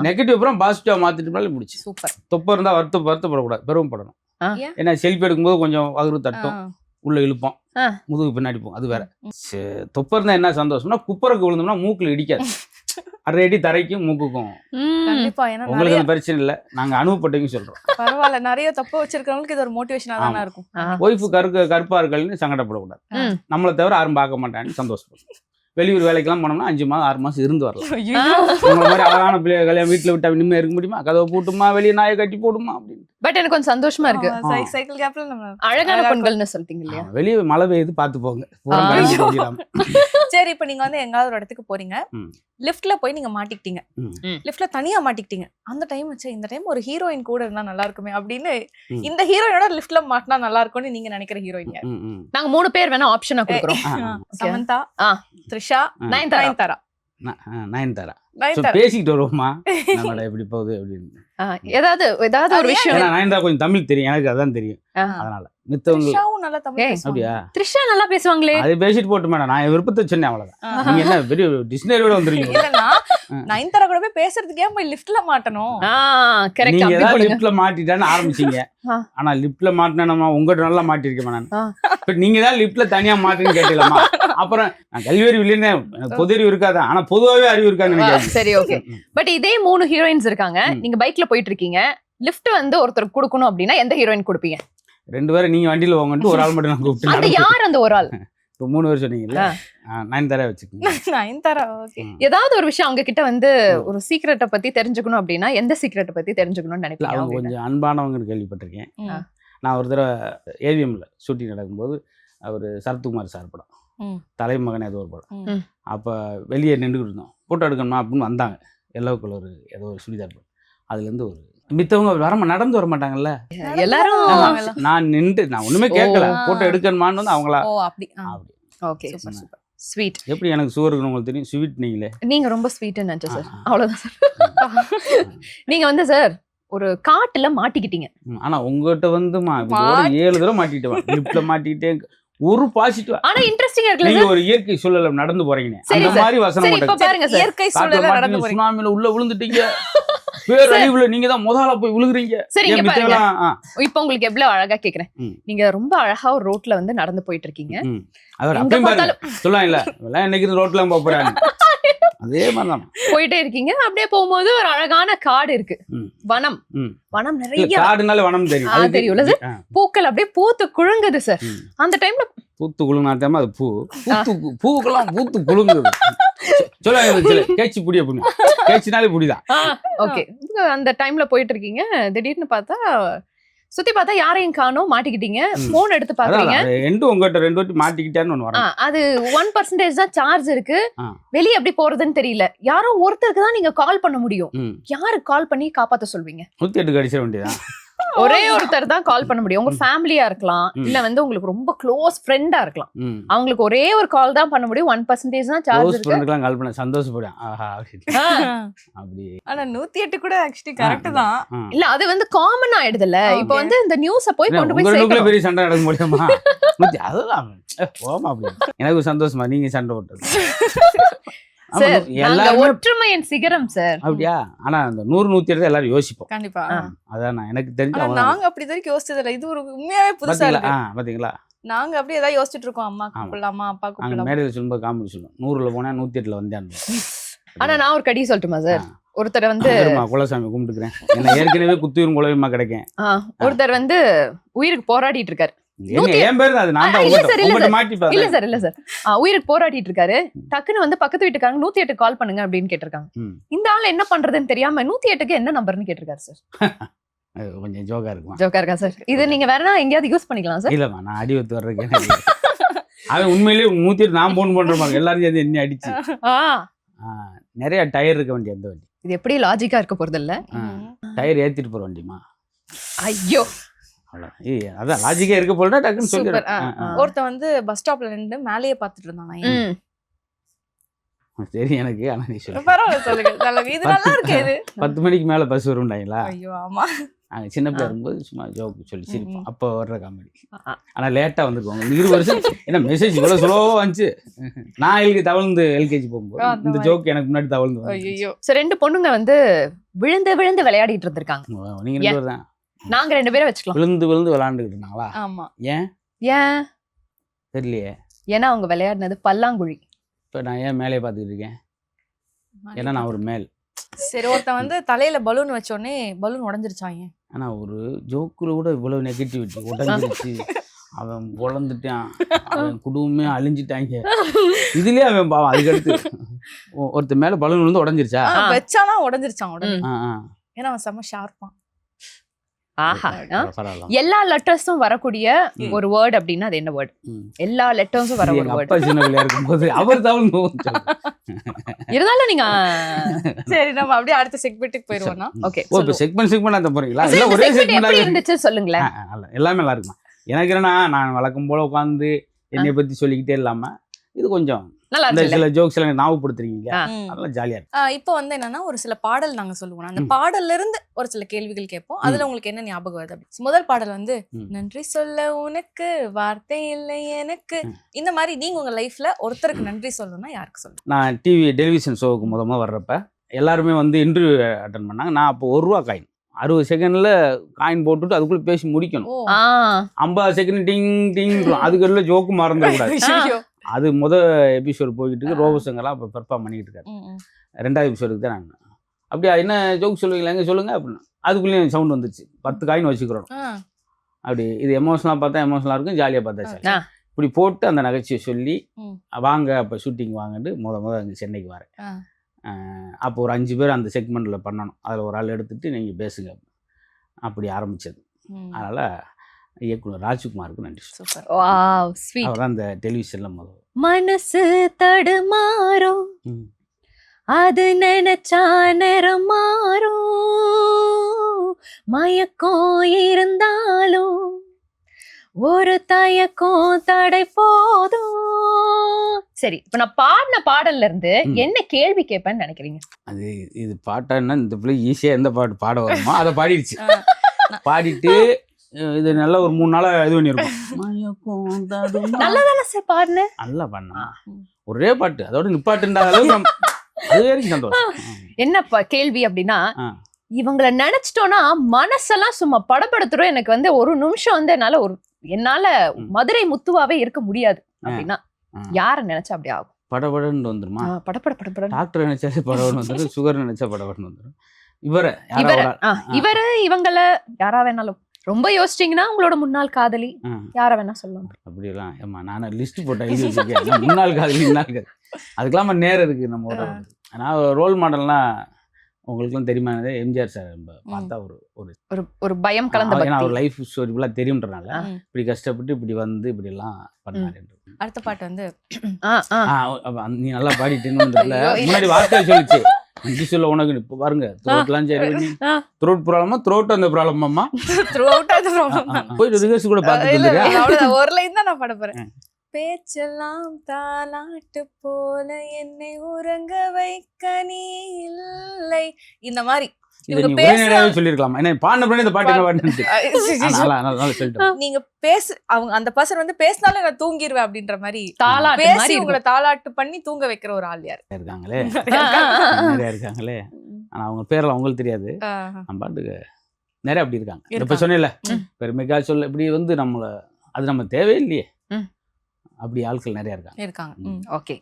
நெகட்டிவ் அப்புறம் பாசிட்டிவா மாத்திட்டு முடிச்சு. தொப்பை இருந்தா வருத்தப்படக்கூடாது, பெருமைப்படணும். ஏன்னா செல்ஃபி எடுக்கும்போது கொஞ்சம் வகுறு தட்டும், உள்ள இழுப்போம், முதுகு பின்னாடி போகும். அது வேற. தொப்பை இருந்தா என்ன சந்தோஷம்னா குப்பருக்கு விழுந்தோம்னா மூக்குல இடிக்காது. 1.5 அடி தரைக்கும் மூக்குக்கும். உங்களுக்கு அந்த பிரச்சனை இல்லை, நாங்க அனுபவப்பட்டவங்க சொல்றோம். பரவாயில்ல, நிறைய தப்ப வச்சிருக்கவங்களுக்கு இது ஒரு மோட்டிவேஷனா தானே இருக்கும். ஒய்ஃபு கருப்பா இருக்கல்னு சங்கடப்படக்கூடாது. நம்மளை தவிர யாரும் பார்க்க மாட்டான்னு சந்தோஷப்படும். வெளியூர் வேலைக்கெல்லாம் போனோம்னா 5 மாதம் 6 மாசம் இருந்து வரலாம். உங்களை மாதிரி அழகான பிள்ளைகளை வீட்டுல விட்டா நிம்மதியா இருக்க முடியுமா? கதவை போட்டுமா, வெளியே நாயை கட்டி போடுமா அப்படின்னு. பட் எனக்கு கொஞ்சம் சந்தோஷமா இருக்கு. சைக்கிள் கேப்ல நம்ம அழகான பெண்கள்னு சொல்லிட்டீங்க இல்லையா? வெளியே மழை பெய்யுது பார்த்து போங்க. சரி, இப்ப நீங்க வந்து எங்காவது ஒரு இடத்துக்கு போறீங்க, லிஃப்ட்ல போய் நீங்க மாட்டிக்கிட்டீங்க, லிஃப்ட்ல தனியா மாட்டிக்கிட்டீங்க. அந்த டைம் வச்சு இந்த டைம் ஒரு ஹீரோயின் கூட இருந்தா நல்லா இருக்குமே அப்படின்னு, இந்த ஹீரோயினோட லிஃப்ட்ல மாட்டினா நல்லா இருக்கும்னு நீங்க நினைக்கிற ஹீரோயின் யார்? நாங்க 3 பேர் வேணா ஆப்ஷனா கொடுக்குறோம். சமந்தா, த்ரிஷா, நயன்தாரா. நயன்தாரா. பேசிக்கிட்டு வருவோமா நம்மள எப்படி போகுது அப்படின்னு. ஏதாவது ஒரு விஷயம். ஏன்னா நயன்தாரா கொஞ்சம் தமிழ் தெரியும், எனக்கு அதான் தெரியும். அதனால மித்தவங்க த்ரிஷாவும் நல்லா தமிழ் ஏய், பேசுவாங்க. அப்படியா த்ரிஷா நல்லா பேசுவாங்களே. அது பேசிட்டு போட்டு மேடம், நான் என் விருப்பத்தை சொன்னேன் அவ்வளவுதான். நீங்க என்ன பெரிய டிக்ஷனரியோட வந்துருக்கீங்க. இல்லன்னா நயன்தாரா கூட போய் பேசுறதுக்கு ஏன் போய் லிஃப்ட்ல மாட்டணும்? கரெக்ட். நீங்க அப்படி ஏதாவது போடுங்க. லிப்ட்ல மாட்டிட்டான்னு ஆரம்பிச்சீங்க. ஆனா லிப்ட்ல மாட்டினா உங்ககிட்ட நல்லா மாட்டிருக்கேன் நான். இப்ப நீங்க தான் லிப்ட்ல தனியா மாட்டுன்னு கேட்டீங்களாமா. அப்புறம் நான் கல்வியறிவு இல்லைன்னு எனக்கு பொது அறிவு இருக்காதான், ஆனா பொதுவாகவே அறிவு இருக்கான்னு நினைக்கிறேன். சரி, ஓகே. பட் இதே 3 ஹீரோயின்ஸ் இருக்காங்க, நீங்க பைக்ல போயிட்டு இருக்கீங்க, லிஃப்ட் வந்து ஒருத்தர் கொடுக்கணும் அப்படின்னா எந்த ஹீரோயின் கொடுப்பீங்க? 2 பேரும் நீங்க வண்டியில போங்கன்ட்டு ஒரு ஆள் மட்டும் நான் அந்த கூப்பிட்டு. யார் அந்த ஒரு ஆள்? இப்போ 3 பேர் சொன்னீங்கல்ல, நயன்தாரா வச்சுக்கோங்க. நயன்தாரா ஓகே. ஏதாவது ஒரு விஷயம் அவங்க கிட்ட வந்து ஒரு சீக்ரெட்டை பத்தி தெரிஞ்சுக்கணும் அப்படின்னா எந்த சீக்ரெட்டை பத்தி தெரிஞ்சுக்கணும்னு இல்ல, நினைப்பீங்க? அவங்க கொஞ்சம் அன்பானவங்கன்னு கேள்விப்பட்டிருக்கேன். ம். நான் ஒரு தடவை ஏவிஎம்ல ஷூட்டிங் நடக்கும்போது அவர் சரத்குமார் சார் படம், ம். தலைமகன் ஏதோ ஒரு படம். ம். அப்போ வெளியே நின்றுக்கிட்டு இருந்தோம், ஃபோட்டோ எடுக்கணுமா அப்படின்னு வந்தாங்க. எல்லோ கலர் ஏதோ ஒரு சுடிதார் படம். அதுலேருந்து ஒரு மித்தவங்க நடந்து வர மாட்டாங்கல்ல. எல்லாரும் நான் நின்று நான் ஒண்ணுமே கேட்கல, ஓ. ஃபோட்டோ எடுக்கணுமான்னு வந்து அவங்களா ஓ அப்படி. அப்படி. Okay, super super. ஸ்வீட். எப்படி எனக்கு சுகர் இருக்குன்னு உங்களுக்கு தெரியும், ஸ்வீட் நீங்களே. நீங்க ரொம்ப ஸ்வீட்னு நினைச்சேன் சார், அவ்வளவுதான் சார். நீங்க வந்து சார் ஒரு காட்டுல மாட்டிக்கிட்டீங்க. ஆனா உங்ககிட்ட வந்துமா இதோட 7 தடவை மாட்டிக்கிட்டேன், லிப்ட்ல மாட்டிக்கிட்டேன். ஒரு பாசிட்டிவ். ஆனா இன்ட்ரெஸ்டிங்கா இருக்குல்ல நீங்க சார்? ஒரு இயற்கை சூழல்ல நடந்து போறீங்க, சரி அந்த சார். மாதிரி வசனம் சரி, இப்ப மாட்டேங்குது. பாருங்க சார். இயற்கை காட்டுல சூழல்ல நடந்து மாட்டினீங்க, போறீங்க. சுனாமில உள்ள விழுந்துட்டீங்க, பேரழிவுல நீங்க தான் முதல்ல போய் விழுகுறீங்க. சரி, இங்க ஏன் பாருங்க. மித்தவெல்லாம், இப்ப உங்களுக்கு எவ்வளவு அழகா கேக்குறேன். ம். நீங்க ரொம்ப அழகா ஒரு ரோட்ல வந்து நடந்து போயிட்டு இருக்கீங்க. அவர் எங்க அப்பயும் பாருங்க பார்த்தாலும் சொல்லுவாங்க இல்ல, எல்லாம் இன்னைக்கு ரோட்ல போறாங்க, அதே மாதிரிதான். போயிட்டே இருக்கீங்க. அப்படியே போகும்போது ஒரு அழகான காடு இருக்கு, ம். வனம். ம். வனம் இல்ல, நிறைய காடுனால வனம் தெரியும். அதுக்கு- தெரியும்ல சார். ஆ. பூக்கள் அப்படியே பூத்து குலுங்குது சார். ம். அந்த டைம்ல பூத்து குலுங்கினாத்தாம அது பூக்கெல்லாம் பூத்து குலுங்குது. சொல்லுவாங்க கேச்சு புடி அப்படின்னு, கேச்சுனாலே புடிதான். ஓகே, அந்த டைம்ல போயிட்டு இருக்கீங்க. திடீர்னு பார்த்தா சுத்தி பார்த்தா யாரையும் காணோம், மாட்டிக்கிட்டீங்க. போன் எடுத்து பாக்குறீங்க. எண்டு உங்ககிட்ட 2 வாட்டி மாட்டிக்கிட்டேன்னு ஒண்ணு வரும். அது 1% தான் சார்ஜ் இருக்கு. ஆ. வெளிய எப்படி போறதுன்னு தெரியல. யாரோ ஒருத்தருக்கு தான் நீங்க கால் பண்ண முடியும். ம். யாருக்கு கால் பண்ணி காப்பாத்த சொல்வீங்க? 108 அடிச்சிட வேண்டியதான். ஒரே ஒருத்தர் தான் கால் பண்ண முடியும். உங்க ஃபேமிலியா இருக்கலாம், ம். இல்ல வந்து உங்களுக்கு ரொம்ப க்ளோஸ் ஃப்ரெண்டா இருக்கலாம். ம். அவங்களுக்கு ஒரே ஒரு கால் தான் பண்ண முடியும். 1% தான் சார்ஜ் க்ளோஸ் இருக்கு. ஃப்ரெண்டுக்கெல்லாம் கால் பண்ண சந்தோஷப்படுவேன். ஆஹா அப்படின்னு. அப்படி. ஆனா 108 கூட ஆக்சுவலி கரெக்ட் தான். ஆ. இல்ல, அது வந்து காமன் ஆயிடுதுல்ல. இப்போ Okay. வந்து இந்த நியூஸ போய் என்ன, கொண்டு உங்க போய் ரெண்டுக்குள்ள சேர்க்கணும். பெரிய சண்டை நடக்க முடியுமா? அதெல்லாம் போமா அப்படி. எனக்கு ஒரு சந்தோஷமா நீங்க சண்டை போட்டது. ஆமா, சார், நாங்க எல்லாருமே ஒற்றுமையின் சிகரம் சார். அப்படியா? ஆனா அந்த 100, 108 எல்லாரும் யோசிப்போம். கண்டிப்பா. அதான் நான் எனக்கு தெரிஞ்சு ஆனா அவங்க நாங்க அப்படி வரைக்கும் யோசிச்சது இல்ல. இது ஒரு உண்மையாவே புதுசா பாத்தீங்களா? இருக்கு. பாத்தீங்களா? நாங்க அப்படியே ஏதாவது யோசிச்சுட்டு இருக்கோம். அம்மா ஆமா. கூப்பிடலாமா, அப்பா அங்க கூப்பிடலாமா. மேடையில் சொல்லும்போது காமெடி சொல்லுவோம், 100ல போனா 108ல வந்தேன். ஆனா நான் ஒரு கடி சொல்லட்டுமா சார்? ஒருத்தர் வந்து குலசாமி கும்பிட்டுக்கிறேன், ஏன்னா ஏற்கனவே குத்தியூரும் குலவியமா கிடைக்கேன். ஒருத்தர் வந்து உயிருக்கு போராடிட்டு இருக்காரு. என் பேரு தான் அது, நான் தான் இல்ல சார், இல்ல உங்கள்கிட்ட சார். மாட்டி இல்ல பார்த்தேன். சார், இல்ல சார். உயிருக்கு போராடிட்டு இருக்காரு. டக்குன்னு வந்து பக்கத்து வீட்டுக்காரங்க 108 கால் பண்ணுங்க அப்படின்னு கேட்டிருக்காங்க. ம். இந்த ஆள் என்ன பண்றதுன்னு தெரியாம 108க்கு என்ன நம்பர்னு கேட்டிருக்காரு சார். அது கொஞ்சம் ஜோக்கா இருக்குமா? ஜோக்கா இருக்கா சார்? இது நீங்க வேணா எங்கேயாவது யூஸ் பண்ணிக்கலாம் சார். இல்லம்மா, நான் அடி வத்து வர்றதுக்கு எனக்கு அவன் உண்மையிலேயே 108 நான் போன் பண்ற மாதிரி எல்லாரும் சேர்ந்து என்ன அடிச்சு. ஆ, நிறைய டயர் இருக்க வண்டி, எந்த வண்டி இது எப்படி லாஜிக்கா இருக்க போறது இல்ல. டயர் ஏத்திட்டு போற வண்டிமா. ஐயோ, அதான் லாஜிக்கா இருக்க போல டக்குன்னு சூப்பர். சொல்லிடுறேன். ஒருத்தன் வந்து பஸ் ஸ்டாப்ல நின்று மேலேயே பாத்துட்டு இருந்தான். சரி எனக்கு, ஆனா நீ சொல்லு. பரவாயில்ல, சொல்லுங்க சொல்லுங்க. இது நல்லா இருக்கு. இது 10 மணிக்கு மேல பஸ் வரும்டாங்களா? ஐயோ ஆமா. நாங்க சின்ன பிள்ளை இருக்கும்போது சும்மா ஜோக்கு சொல்லி சிரிப்போம். ம். அப்போ வர்ற காமெடி. ஆனா லேட்டா வந்துருக்கோங்க, 20 வருஷம். என்ன மெசேஜ் இவ்வளவு ஸ்லோவா வந்துச்சு. நான் தவழ்ந்து எல்கேஜி போகும்போது அந்த இந்த மாதிரி. ஜோக் எனக்கு முன்னாடி தவழ்ந்து வந்துச்சு. ஐயோ. சார், 2 பொண்ணுங்க வந்து விழுந்து விழுந்து விளையாடிட்டு இருந்திருக்காங்க. நீங்க 2 பேர் தான் நாங்க 2 பேரை வச்சுக்கலாம். விழுந்து விழுந்து விளையாண்டுக்கிட்டு இருந்தாங்களா? ஆமா. ஏன் ஏன்? தெரியலையே. ஏன்னா அவங்க விளையாடினது பல்லாங்குழி. இப்ப நான் ஏன் மேலே பார்த்துக்கிட்டு இருக்கேன்? ஏன்னா நான் ஒரு மேல். சரி, ஒருத்தன் வந்து தலையில பலூன் வச்சோடனே பலூன் உடைஞ்சிருச்சாங்க. ஆனா ஒரு ஜோக்குல கூட இவ்வளவு நெகட்டிவிட்டி உடஞ்சிருச்சு, அவன் பொழந்துட்டான், அவன் குடும்பமே அழிஞ்சிட்டாங்க, இதுலயே அவன் பாவம். அதுக்கடுத்து ஒருத்தர் மேல பலூன் வந்து உடஞ்சிருச்சா? வச்சானா உடைஞ்சிருச்சான் உடனே. ஏன்னா அவன் செம்ம ஷார்ப்பான். ஆஹா. பரவாயில்ல. எல்லா லெட்டர்ஸும் வரக்கூடிய ஒரு வேர்ட் அப்படின்னா அது என்ன வேர்ட்? எல்லா லெட்டர்ஸும் வர ஒரு எங்க வேர்ட். அப்பா சின்ன பிள்ளையா இருக்கும்போது அவர் தவழ்ந்து இருந்தாலும் நீங்க சரி, நம்ம அப்படியே அடுத்த செக்மெண்ட்டுக்கு போயிருவோம்னா. ஓகே. ஓ, இப்ப செக்மெண்ட் அந்த போறீங்களா? சரி, இல்ல இந்த ஒரே segment எப்படி செக்மெண்ட் இருந்துச்சு சொல்லுங்களேன். எல்லாமே நல்லா இருக்குமா? எனக்கு என்னன்னா, நான் வழக்கம் போல உட்காந்து என்னை பத்தி சொல்லிக்கிட்டே இல்லாம இது கொஞ்சம் நல்லா இந்த இருந்துச்சு சில ஜோக்ஸ் எல்லாம் ஞாபகப்படுத்துறீங்க, ம். அதெல்லாம் ஜாலியா இருக்கு. இப்போ வந்து என்னன்னா ஒரு சில பாடல் நாங்க சொல்லுவோம். அந்த பாடல்ல இருந்து ஒரு சில கேள்விகள் கேட்போம். அதுல உங்களுக்கு என்ன ஞாபகம் வருது அப்படி? முதல் பாடல் வந்து நன்றி சொல்ல உனக்கு வார்த்தை இல்லை எனக்கு. இந்த மாதிரி நீங்க உங்க லைஃப்ல ஒருத்தருக்கு நன்றி சொல்லணும்னா யாருக்கு சொல்லணும்? நான் டெலிவிஷன் ஷோவுக்கு முதல்ல வர்றப்ப எல்லாருமே வந்து இன்டர்வியூ அட்டன் பண்ணாங்க. நான் அப்போ ₹1 காயின் 60 செகண்ட்ல காயின் போட்டுட்டு அதுக்குள்ள பேசி முடிக்கணும். 50 செகண்ட் டிங் டிங் அதுக்குள்ள ஜோக்கு மறந்துடக்கூடாது. ஐயோ. அது எபிசோடு போய்கிட்டு இருக்கு. ரோபோசங்கெல்லாம் இப்போ பெர்ஃபார்ம் பண்ணிக்கிட்டு இருக்காரு. 2வது எபிசோடுக்கு தான் நான் அப்படியா என்ன ஜோக் சொல்லுவீங்களா, எங்கே சொல்லுங்க அப்படின்னு. அதுக்குள்ளேயும் சவுண்ட் வந்துச்சு. 10 காயின் வச்சுக்கிறோம். அப்படி இது எமோஷனலாக பார்த்தா எமோஷனலாக இருக்கும், ஜாலியாக பார்த்தா சார். இப்படி போட்டு அந்த நகைச்சுவை சொல்லி வாங்க அப்போ ஷூட்டிங் வாங்கன்னு அங்கே சென்னைக்கு வரேன். அப்போ ஒரு 5 பேர் அந்த செக்மெண்ட்டில் பண்ணணும். அதில் ஒரு ஆள் எடுத்துகிட்டு நீங்கள் பேசுங்க அப்படி ஆரம்பித்தது. அதனால் இயக்குனர் ராஜ்குமாருக்கு நன்றி. Wow sweet. அவர் அந்த டெலிவிஷனில் முதல் மனசு தடுமாறும் அது நினைச்சா நேரம் மாறும் மயக்கம் இருந்தாலும் ஒரு தயக்கம் தடை போதும். சரி, இப்ப நான் பாடின பாடல்ல இருந்து என்ன கேள்வி கேட்பேன்னு நினைக்கிறீங்க? அது இது பாட்டான்னா இந்த பிள்ளை ஈஸியாக எந்த பாட்டு பாட வருமோ அதை பாடிடுச்சு. பாடிட்டு இது நல்லா ஒரு 3 நாளா இது பண்ணிருக்கோம். நல்லதானே சார் பாடுனேன்? நல்லா பண்ணா ஒரே பாட்டு அதோட நிப்பாட்டுன்ற அளவுக்கு அது வரைக்கும் சந்தோஷம். என்ன கேள்வி அப்படின்னா, இவங்களை நினைச்சிட்டோம்னா மனசெல்லாம் சும்மா படப்படுத்துறோம். எனக்கு வந்து ஒரு நிமிஷம் வந்து என்னால மதுரை முத்துவாவே இருக்க முடியாது அப்படின்னா யார நினைச்சா அப்படி ஆகும்? படபடன்னு வந்துருமா? படபட டாக்டர் நினைச்சாலே படபடன்னு வந்துடும், சுகர் நினைச்சா படபடன்னு வந்துடும். இவரு இவங்கள யாரா வேணாலும் ரொம்ப யோசிச்சீங்கன்னா உங்களோட முன்னாள் காதலி யார வேணா சொல்லலாம். அப்படியெல்லாம் ஏமா நான் லிஸ்ட் போட்டேன், எழுதி வச்சிருக்கேன். முன்னாள் காதலி அதுக்கெல்லாம் நேரம் இருக்கு. நம்ம நான் ரோல் மாடல்னா உங்களுக்குலாம் தெரியுமா, எம்ஜிஆர் சார் பார்த்தா ஒரு பயம் கலந்த ஏன்னா ஒரு லைஃப் ஸ்டோரி ஃபுல்லாக தெரியுன்றனால இப்படி கஷ்டப்பட்டு இப்படி வந்து இப்படி எல்லாம் பண்ணாரு. அடுத்த பாட்டு வந்து நீ நல்லா பாடிட்டேன்னு முன்னாடி வார்த்தை சொல்லிச்சு. நன்றி சொல்ல உனக்கு இப்போ பாருங்க த்ரோட்லாம் சரி த்ரோட் ப்ராப்ளமா த்ரோட் அந்த ப்ராப்ளமாம்மா போயிட்டு ரிகர்ஸ் கூட பார்த்துட்டு ஒரு லைன் தான் நான் பாட போறேன். பேச்செல்லாம் தாலாட்டு போல என்னை உறங்க வைக்க நீ இல்லை. இந்த மாதிரி நீங்க பேசு அவங்க அந்த பர்சன் வந்து பேசினாலும் நான் தூங்கிடுவேன் அப்படின்ற மாதிரி பேசி உங்களை தாலாட்டு பண்ணி தூங்க வைக்கிற ஒரு ஆள் யார் இருக்காங்களே இருக்காங்களே. ஆனா அவங்க பேரெல்லாம் அவங்களுக்கு தெரியாது. நம்ம பாட்டுக்கு நிறைய அப்படி இருக்காங்க. இப்ப சொன்னேன்ல பெருமைக்கா சொல்ல இப்படி வந்து நம்மள அது நம்ம தேவையில்லையே, அப்படி ஆட்கள் நிறைய இருக்காங்க. ஓகே,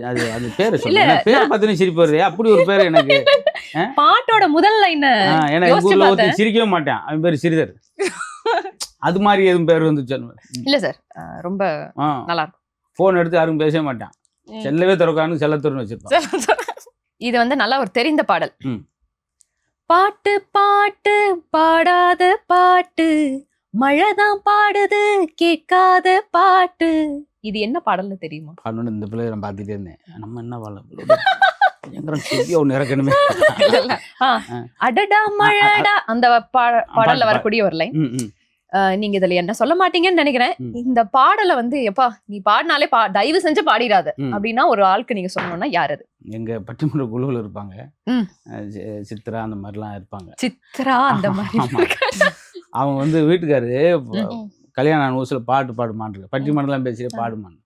அது பேரை சொல்ல பேரை பார்த்து சிரிப்பு வருது. அப்படி ஒரு பேர் எனக்கு பாட்டோட முதல் லைன் எனக்கு சிரிக்கவே மாட்டேன். அவன் பேரு ஸ்ரீதர். அது மாதிரி எதுவும் பேர் வந்துச்சு இல்ல சார்? ரொம்ப நல்லா இருக்கும். போன் எடுத்து யாரும் பேசவே மாட்டான். செல்லவே திறக்கான்னு செல்லத்துறன்னு வச்சிருப்பான். இது வந்து நல்லா ஒரு தெரிந்த பாடல். பாட்டு பாட்டு பாடாத பாட்டு மழைதான் பாடுது கேட்காத பாட்டு. இது என்ன பாடல்னு தெரியுமா? பாடணும் இந்த பிள்ளை நான் பார்த்துட்டே இருந்தேன். நம்ம என்ன ஒன்று இறக்கணுமே. அடடா மழடா அந்த பாடல்ல வரக்கூடிய ஒரு லைன். நீங்க இதுல என்ன சொல்ல மாட்டீங்கன்னு நினைக்கிறேன். இந்த பாடலை வந்து எப்பா நீ பாடினாலே தயவு செஞ்சு பாடிடாத அப்படின்னா ஒரு ஆளுக்கு நீங்க சொல்லணும்னா யார் அது? எங்க பட்டிமன்ற குழுவில் இருப்பாங்க, சித்ரா அந்த மாதிரிலாம் இருப்பாங்க. சித்ரா அந்த மாதிரி அவங்க வந்து வீட்டுக்காரு கல்யாண ஊசில பாட்டு பாடுமான் பட்டிமன்றம்லாம் பேசிட்டு பாடுமான்.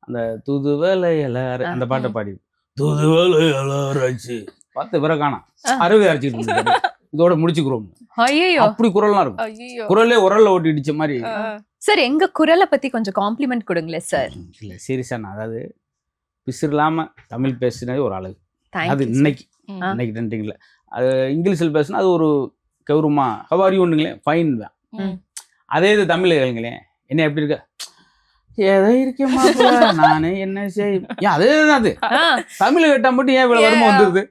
அந்த தூதுவலை எல்லாரும் அந்த பாட்டை பாடி தூதுவலை எல்லாராச்சு பார்த்து பிற காணாம் அறுவை அரைச்சிட்டு இதோட முடிச்சுக்கிறோம். அப்படி குரல்லாம் இருக்கும். குரலே உரல்ல ஓட்டி இடிச்ச மாதிரி. சார் எங்க குரலை பத்தி கொஞ்சம் காம்ப்ளிமெண்ட் கொடுங்களேன் சார். இல்ல சீரியஸா நான் அதாவது பிசு இல்லாம தமிழ் பேசுனது ஒரு அழகு. அது இன்னைக்கு ட்ரெண்டிங்ல. அது இங்கிலீஷில் பேசுனா அது ஒரு கௌரவமா ஹவாரி ஒண்ணுங்களே ஃபைன் தான். அதே இது தமிழ் கேளுங்களேன், என்ன எப்படி இருக்க ஏதோ இருக்கேன் நானே என்ன செய்ய அதே தான். அது தமிழ் கேட்டா மட்டும் ஏன் இவ்வளவு வருமா வந்துருது?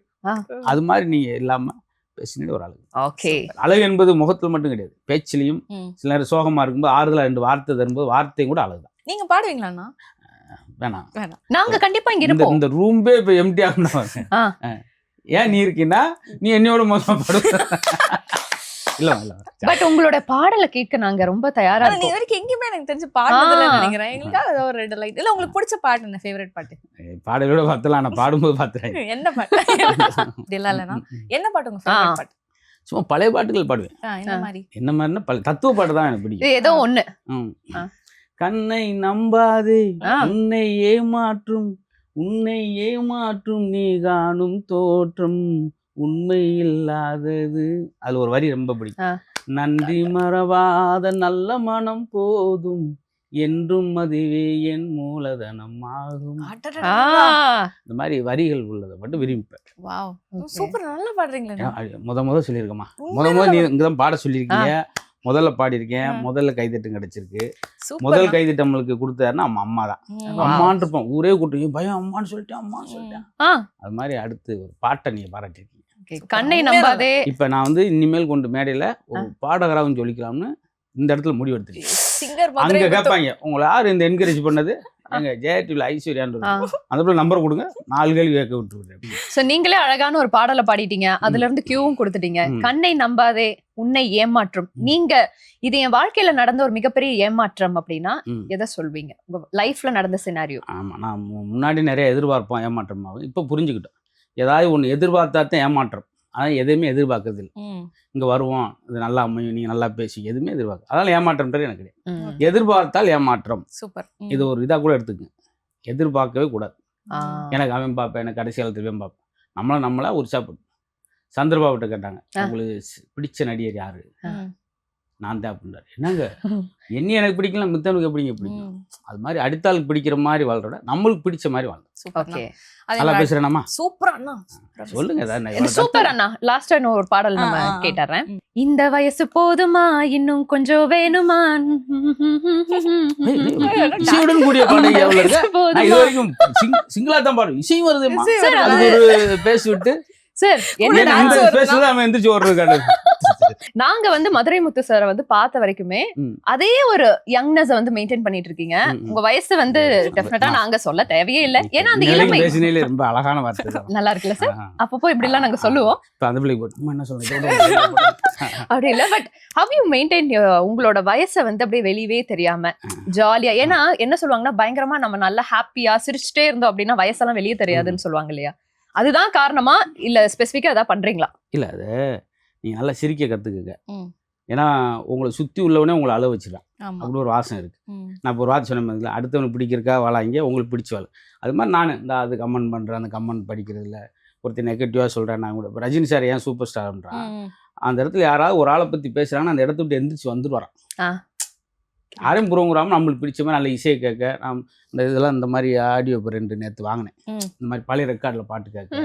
அது மாதிரி நீங்க இல்லாம பேசினது ஒரு அழகு. ஓகே, அழகு என்பது முகத்துல மட்டும் கிடையாது, பேச்சிலையும். சில நேரம் சோகமா இருக்கும்போது ஆறுதலா 2 வார்த்தை தரும்போது வார்த்தையும் கூட அழகுதான். நீங்க பாடுவீங்களா? வேணாம், நாங்க கண்டிப்பா இங்க இருப்போம். இந்த ரூம்பே இப்ப எம்டி ஆகணும். ஏன் நீ இருக்கீன்னா நீ என்னையோட மோசமா பாடுவ. இல்ல பட் உங்களோட பாடலை கேட்க நாங்க ரொம்ப தயாரா ஆனா நீ இது வரைக்கும் எங்கேயுமே எனக்கு தெரிஞ்சு பாடுனதில்ல நினைக்கிறேன். எங்களுக்காக ஏதோ ஒரு 2 லைன் இல்ல உங்களுக்கு பிடிச்ச பாட்டு என்ன ஃபேவரட் பாட்டு? பாடலோட பார்த்தலாம், நான் பாடும்போது பார்த்துறேன். என்ன பாட்டு? இல்ல இல்லனா என்ன பாட்டு உங்க ஃபேவரட் பாட்டு? சும்மா பழைய பாட்டுகள் பாடுவேன். என்ன மாதிரி? என்ன மாதிரினா தத்துவ பாட்டு தான் எனக்கு பிடிக்கும். ஏதோ ஒண்ணு. கண்ணை நம்பாதே உன்னை ஏமாற்றும் நீ காணும் தோற்றம் உண்மை இல்லாதது. அது ஒரு வரி ரொம்ப பிடிக்கும். நன்றி மறவாத நல்ல மனம் போதும் என்றும் அதுவே என் மூலதனம் ஆகும். இந்த மாதிரி வரிகள் உள்ளதை மட்டும் விரும்பிப்பேன். வாவ், சூப்பர், நல்லா பாடுறீங்களா? முத சொல்லியிருக்கமா, முத நீ இங்கதான் பாட சொல்லியிருக்கீங்க. முதல்ல பாடியிருக்கேன், முதல்ல கைதட்டம் கிடைச்சிருக்கு. முதல் கைதட்டம் நம்மளுக்கு கொடுத்தாருன்னா அம்மா தான். அம்மான்னு இருப்போம், ஊரே கூட்டு பயம் அம்மான்னு சொல்லிட்டேன். அது மாதிரி அடுத்து ஒரு பாட்டை நீங்க பாராட்டிருக்கீங்க, கண்ணை நம்பாதே. இப்ப நான் வந்து இனிமேல் கொண்டு மேடையில ஒரு பாடகராகவும் சொல்லிக்கலாம்னு இந்த இடத்துல முடிவெடுத்துருக்கேன். அங்க கேட்பாங்க, உங்களை யாரு இந்த என்கரேஜ் பண்ணது? எங்க ஜெயடிவில ஐஸ்வர்யான்னு அந்த போல நம்பர் கொடுங்க, 4 கேள்வி கேட்க விட்டுருக்கேன். சோ நீங்களே அழகான ஒரு பாடலை பாடிட்டீங்க, அதுல இருந்து கியூவும் கொடுத்துட்டீங்க. கண்ணை நம்பாதே உன்னை ஏமாற்றும். நீங்க இது என் வாழ்க்கையில நடந்த ஒரு மிகப்பெரிய ஏமாற்றம் அப்படின்னா எதை சொல்வீங்க? உங்க லைஃப்ல நடந்த சினாரியோ. ஆமா, நான் முன்னாடி நிறைய எதிர்பார்ப்போம், ஏமாற்றமாகும். இப்ப புரிஞ்சுக்கிட்டோம், ஏதாவது ஒண்ணு எதிர்பார்த்தாத்தான் ஏமாற்றம். அதான் எதையுமே எதிர்பார்க்கறது இல்லை. இங்க வருவோம், இது நல்லா அமையும், நீங்க நல்லா பேசி, எதுவுமே எதிர்பார்க்க. அதனால ஏமாற்றம்ன்றது எனக்கு கிடையாது. எதிர்பார்த்தால் ஏமாற்றம். சூப்பர். இது ஒரு இதா கூட எடுத்துக்கங்க, எதிர்பார்க்கவே கூடாது. எனக்கு அவன் பார்ப்பேன், எனக்கு கடைசி காலத்துல இவன் பார்ப்பேன். நம்மளா உற்சாகப்படும். சந்திரபாபுட்ட கேட்டாங்க, உங்களுக்கு பிடிச்ச நடிகர் யாரு? நான் தான் அப்படின்றாரு. என்னங்க என்ன எனக்கு பிடிக்கல, மித்தனுக்கு எப்படிங்க பிடிக்கும்? அது மாதிரி அடுத்தாளுக்கு பிடிக்கிற மாதிரி வாழ்றோட நம்மளுக்கு பிடிச்ச மாதிரி வாழ்றோம். நல்லா பேசுறேனாமா? சூப்பர் அண்ணா, சொல்லுங்க. சூப்பர் அண்ணா. லாஸ்டா ஒரு பாடல் நம்ம கேட்டறேன். இந்த வயசு போதுமா, இன்னும் கொஞ்சம் வேணுமா? இசையுடன் கூடிய பாடல் எவ்வளவு இருக்கு? இது வரைக்கும் சிங்கிளா தான் பாடும், இசையும் வருதுமா. அது ஒரு பேசி விட்டு சார் நாங்க வந்து மதுரை முத்து சாரை வந்து பார்த்த வரைக்குமே அதே ஒரு யங்னஸ் வந்து மெயின்டைன் பண்ணிட்டு இருக்கீங்க. உங்க வயசு வந்து டெஃபினட்டா நாங்க சொல்ல தேவையே இல்லை, ஏன்னா அந்த இளமை ரொம்ப அழகான வார்த்தை. நல்லா இருக்குல்ல சார்? அப்பப்போ இப்படி எல்லாம் நாங்க சொல்லுவோம், அப்படி இல்ல. பட் how you maintain உங்களோட வயசை வந்து அப்படியே வெளியவே தெரியாம ஜாலியா? ஏன்னா என்ன சொல்லுவாங்கன்னா, பயங்கரமா நம்ம நல்லா ஹாப்பியா சிரிச்சுட்டே இருந்தோம் அப்படின்னா வயசெல்லாம் வெளியே தெரியாதுன்னு சொல்லுவாங்க இல்லையா? அதுதான் காரணமா இல்ல ஸ்பெசிஃபிக்கா ஏதாவது பண்றீங்களா? இல்ல, அது நீங்க நல்லா சிரிக்க கத்துக்குங்க. ஏன்னா உங்களை சுத்தி உள்ளவனே உங்களை அழ வச்சிடலாம், அப்படி ஒரு வாசம் இருக்கு. நான் இப்போ ஒரு வார்த்தை சொன்ன, அடுத்தவனுக்கு பிடிக்கிறக்கா வாழாங்க, உங்களுக்கு பிடிச்சவாள். அது மாதிரி நான் இந்த அது கமெண்ட் பண்றேன், அந்த கமெண்ட் படிக்கிறது இல்லை. ஒருத்தர் நெகட்டிவா சொல்றேன், நான் கூட ரஜினி சார் ஏன் சூப்பர் ஸ்டார்ன்றான், அந்த இடத்துல யாராவது ஒரு ஆளை பத்தி பேசுறாங்கன்னா அந்த இடத்த விட்டு எந்திரிச்சு வந்துடுவாரான். யாரையும் புறங்குறாம நம்மளுக்கு பிடிச்ச மாதிரி நல்ல இசையை கேட்க. நான் இந்த இதெல்லாம் இந்த மாதிரி ஆடியோ இப்போ 2 நேற்று வாங்கினேன். இந்த மாதிரி பழைய ரெக்கார்டில் பாட்டு கேட்க.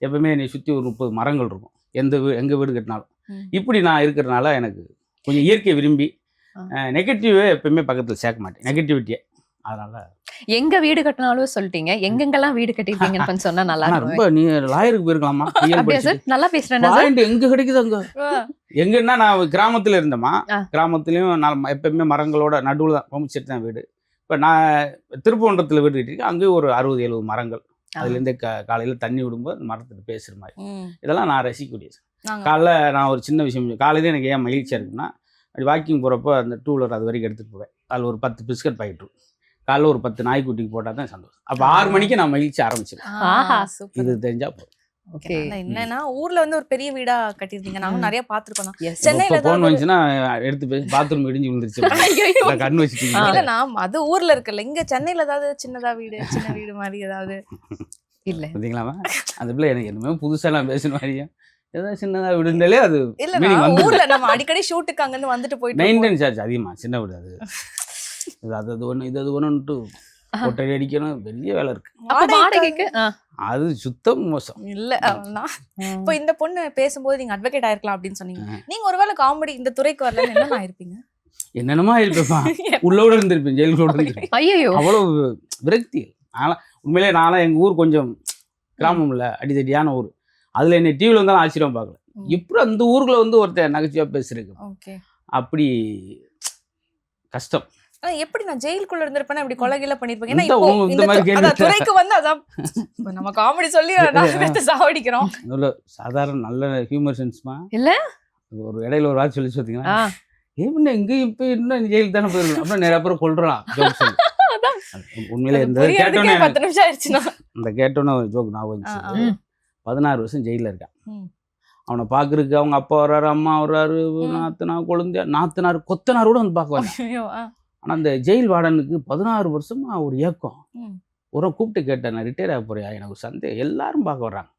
எப்பவுமே என்னை சுற்றி ஒரு 30 மரங்கள் இருக்கும், எங்கள் வீடு கட்டினாலும். இப்படி நான் இருக்கிறதுனால எனக்கு கொஞ்சம் இயற்கையை விரும்பி நெகட்டிவே எப்பவுமே பக்கத்தில் சேர்க்க மாட்டேன், நெகட்டிவிட்டியை. அதனால எங்க வீடு கட்டினாலும் சொல்லிட்டீங்க, எங்கெங்கெல்லாம் வீடு கட்டிருக்கீங்கன்னு சொன்னா நல்லா இருக்கும். ரொம்ப நீ லாயருக்கு போயிருக்கலாமா? நல்லா பேசுறேன். எங்க கிடைக்குது அங்க? எங்கன்னா நான் கிராமத்துல இருந்தேமா, கிராமத்துலயும் நான் எப்பவுமே மரங்களோட நடுவில் தான் பம்பு செட்டு தான் வீடு. இப்போ நான் திருப்பூண்டத்தில் வீடு கட்டிருக்கேன், அங்கேயும் ஒரு 60-70 மரங்கள். அதுலேருந்து காலையில தண்ணி விடும்போது அந்த மரத்துல பேசுற மாதிரி, இதெல்லாம் நான் ரசிக்கக்கூடிய. காலைல நான் ஒரு சின்ன விஷயம், காலையில எனக்கு ஏன் மகிழ்ச்சியா இருக்குன்னா, அப்படி வாக்கிங் போறப்போ அந்த 2 வீலர் அது வரைக்கும் எடுத்துட்டு போவேன். அதில் ஒரு 10 பிஸ்கட் பாக்கெட், காலைல ஒரு 10 நாய்க்குட்டிக்கு போட்டா தான் சந்தோஷம். அப்ப 6 மணிக்கு நான் மகிழ்ச்சி ஆரம்பிச்சிருக்கேன். இது தெரிஞ்சா போதும். என்னன்னா ஊர்ல வந்து ஒரு பெரிய வீடா கட்டிருக்கீங்க, நானும் நிறைய பாத்துருக்கோம். சென்னையில போன் வந்துச்சுன்னா எடுத்து பாத்ரூம் இடிஞ்சு விழுந்துருச்சு, கண்ணு வச்சுட்டீங்க. இல்ல, நான் அது ஊர்ல இருக்கல, இங்க சென்னையில ஏதாவது சின்னதா வீடு, சின்ன வீடு மாதிரி ஏதாவது இல்ல பாத்தீங்களாமா? அது பிள்ளை எனக்கு என்னமே புதுசா நான் பேசுன மாதிரியும் ஏதாவது சின்னதா விடுந்தாலே அது இல்ல. ஊர்ல நம்ம அடிக்கடி ஷூட்டுக்கு அங்க இருந்து வந்துட்டு போயிட்டு மெயின்டெனன்ஸ் சார்ஜ் அதிகமா, சின்ன வீடு. அது ஒண்ணு இது ஒண்ணுட்டு கொட்டை அடிக்கணும், பெரிய வேலை இருக்கு. வாடகைக்கு அது சுத்தம் மோசம். இல்ல இப்போ இந்த பொண்ணு பேசும்போது நீங்க அட்வொகேட் ஆயிருக்கலாம் அப்படின்னு சொன்னீங்க. நீங்க ஒருவேளை காமெடி இந்த துறைக்கு வரல என்ன ஆயிருப்பீங்க? என்னென்னமா இருப்பேப்பா, உள்ளோட இருந்திருப்பேன், ஜெயிலோட இருந்திருப்பேன். ஐயோ, அவ்வளவு விரக்தி. ஆனால் உண்மையிலே நான்லாம் எங்க ஊர் கொஞ்சம் கிராமம் இல்ல, அடித்தடியான ஊர். அதுல என்ன டிவில வந்தாலும் ஆச்சரியம் பார்க்கல. எப்படி அந்த ஊருக்குள்ள வந்து ஒருத்தர் நகைச்சுவா பேசிருக்கு, அப்படி கஷ்டம். எப்படி நான் ஜெயிலுக்குள்ள இருந்திருப்பேன், இப்படி கொலைகில பண்ணிருப்பேன். ஏன்னா துறைக்கு வந்து அதான் நம்ம காமெடி சொல்லி சாவடிக்கிறோம். சாதாரண நல்ல ஹியூமர் சென்ஸ்மா இல்ல, ஒரு இடையில ஒரு வார்த்தை சொல்லி ஆ. பார்த்தீங்கன்னா ஏன் இங்கேயும் இப்போ இன்னும் ஜெயிலுக்கு தானே போயிருக்கணும் அப்புறம் நிறைய பேர் கொள்றான் ஜோக் சொல்லி அதான். உண்மையிலே இந்த புரியறதுக்கே கேட்டோன்னே 10 நிமிஷம் ஆயிடுச்சுன்னா இந்த கேட்டோன்னே ஒரு ஜோக் ஞாபகம் வந்துச்சு. ம். 16 வருஷம் ஜெயிலில் இருக்கான். ம். அவனை பார்க்கறதுக்கு அவங்க அப்பா வர்றாரு, அம்மா வர்றாரு, ம். நாத்தனார், கொழுந்தியா, நாத்தனார், கொத்தனார் கூட வந்து பார்க்க வந்தாங்க. ஐயோ, ஆனால் அந்த ஜெயில் வார்டனுக்கு 16 வருஷமா ஒரு ஏக்கம். ம். ஒரு கூப்பிட்டு கேட்டேன், நான் ரிட்டையர் ஆக போறியா, எனக்கு ஒரு சந்தேகம், எல்லாரும் பார்க்க வர்றாங்க,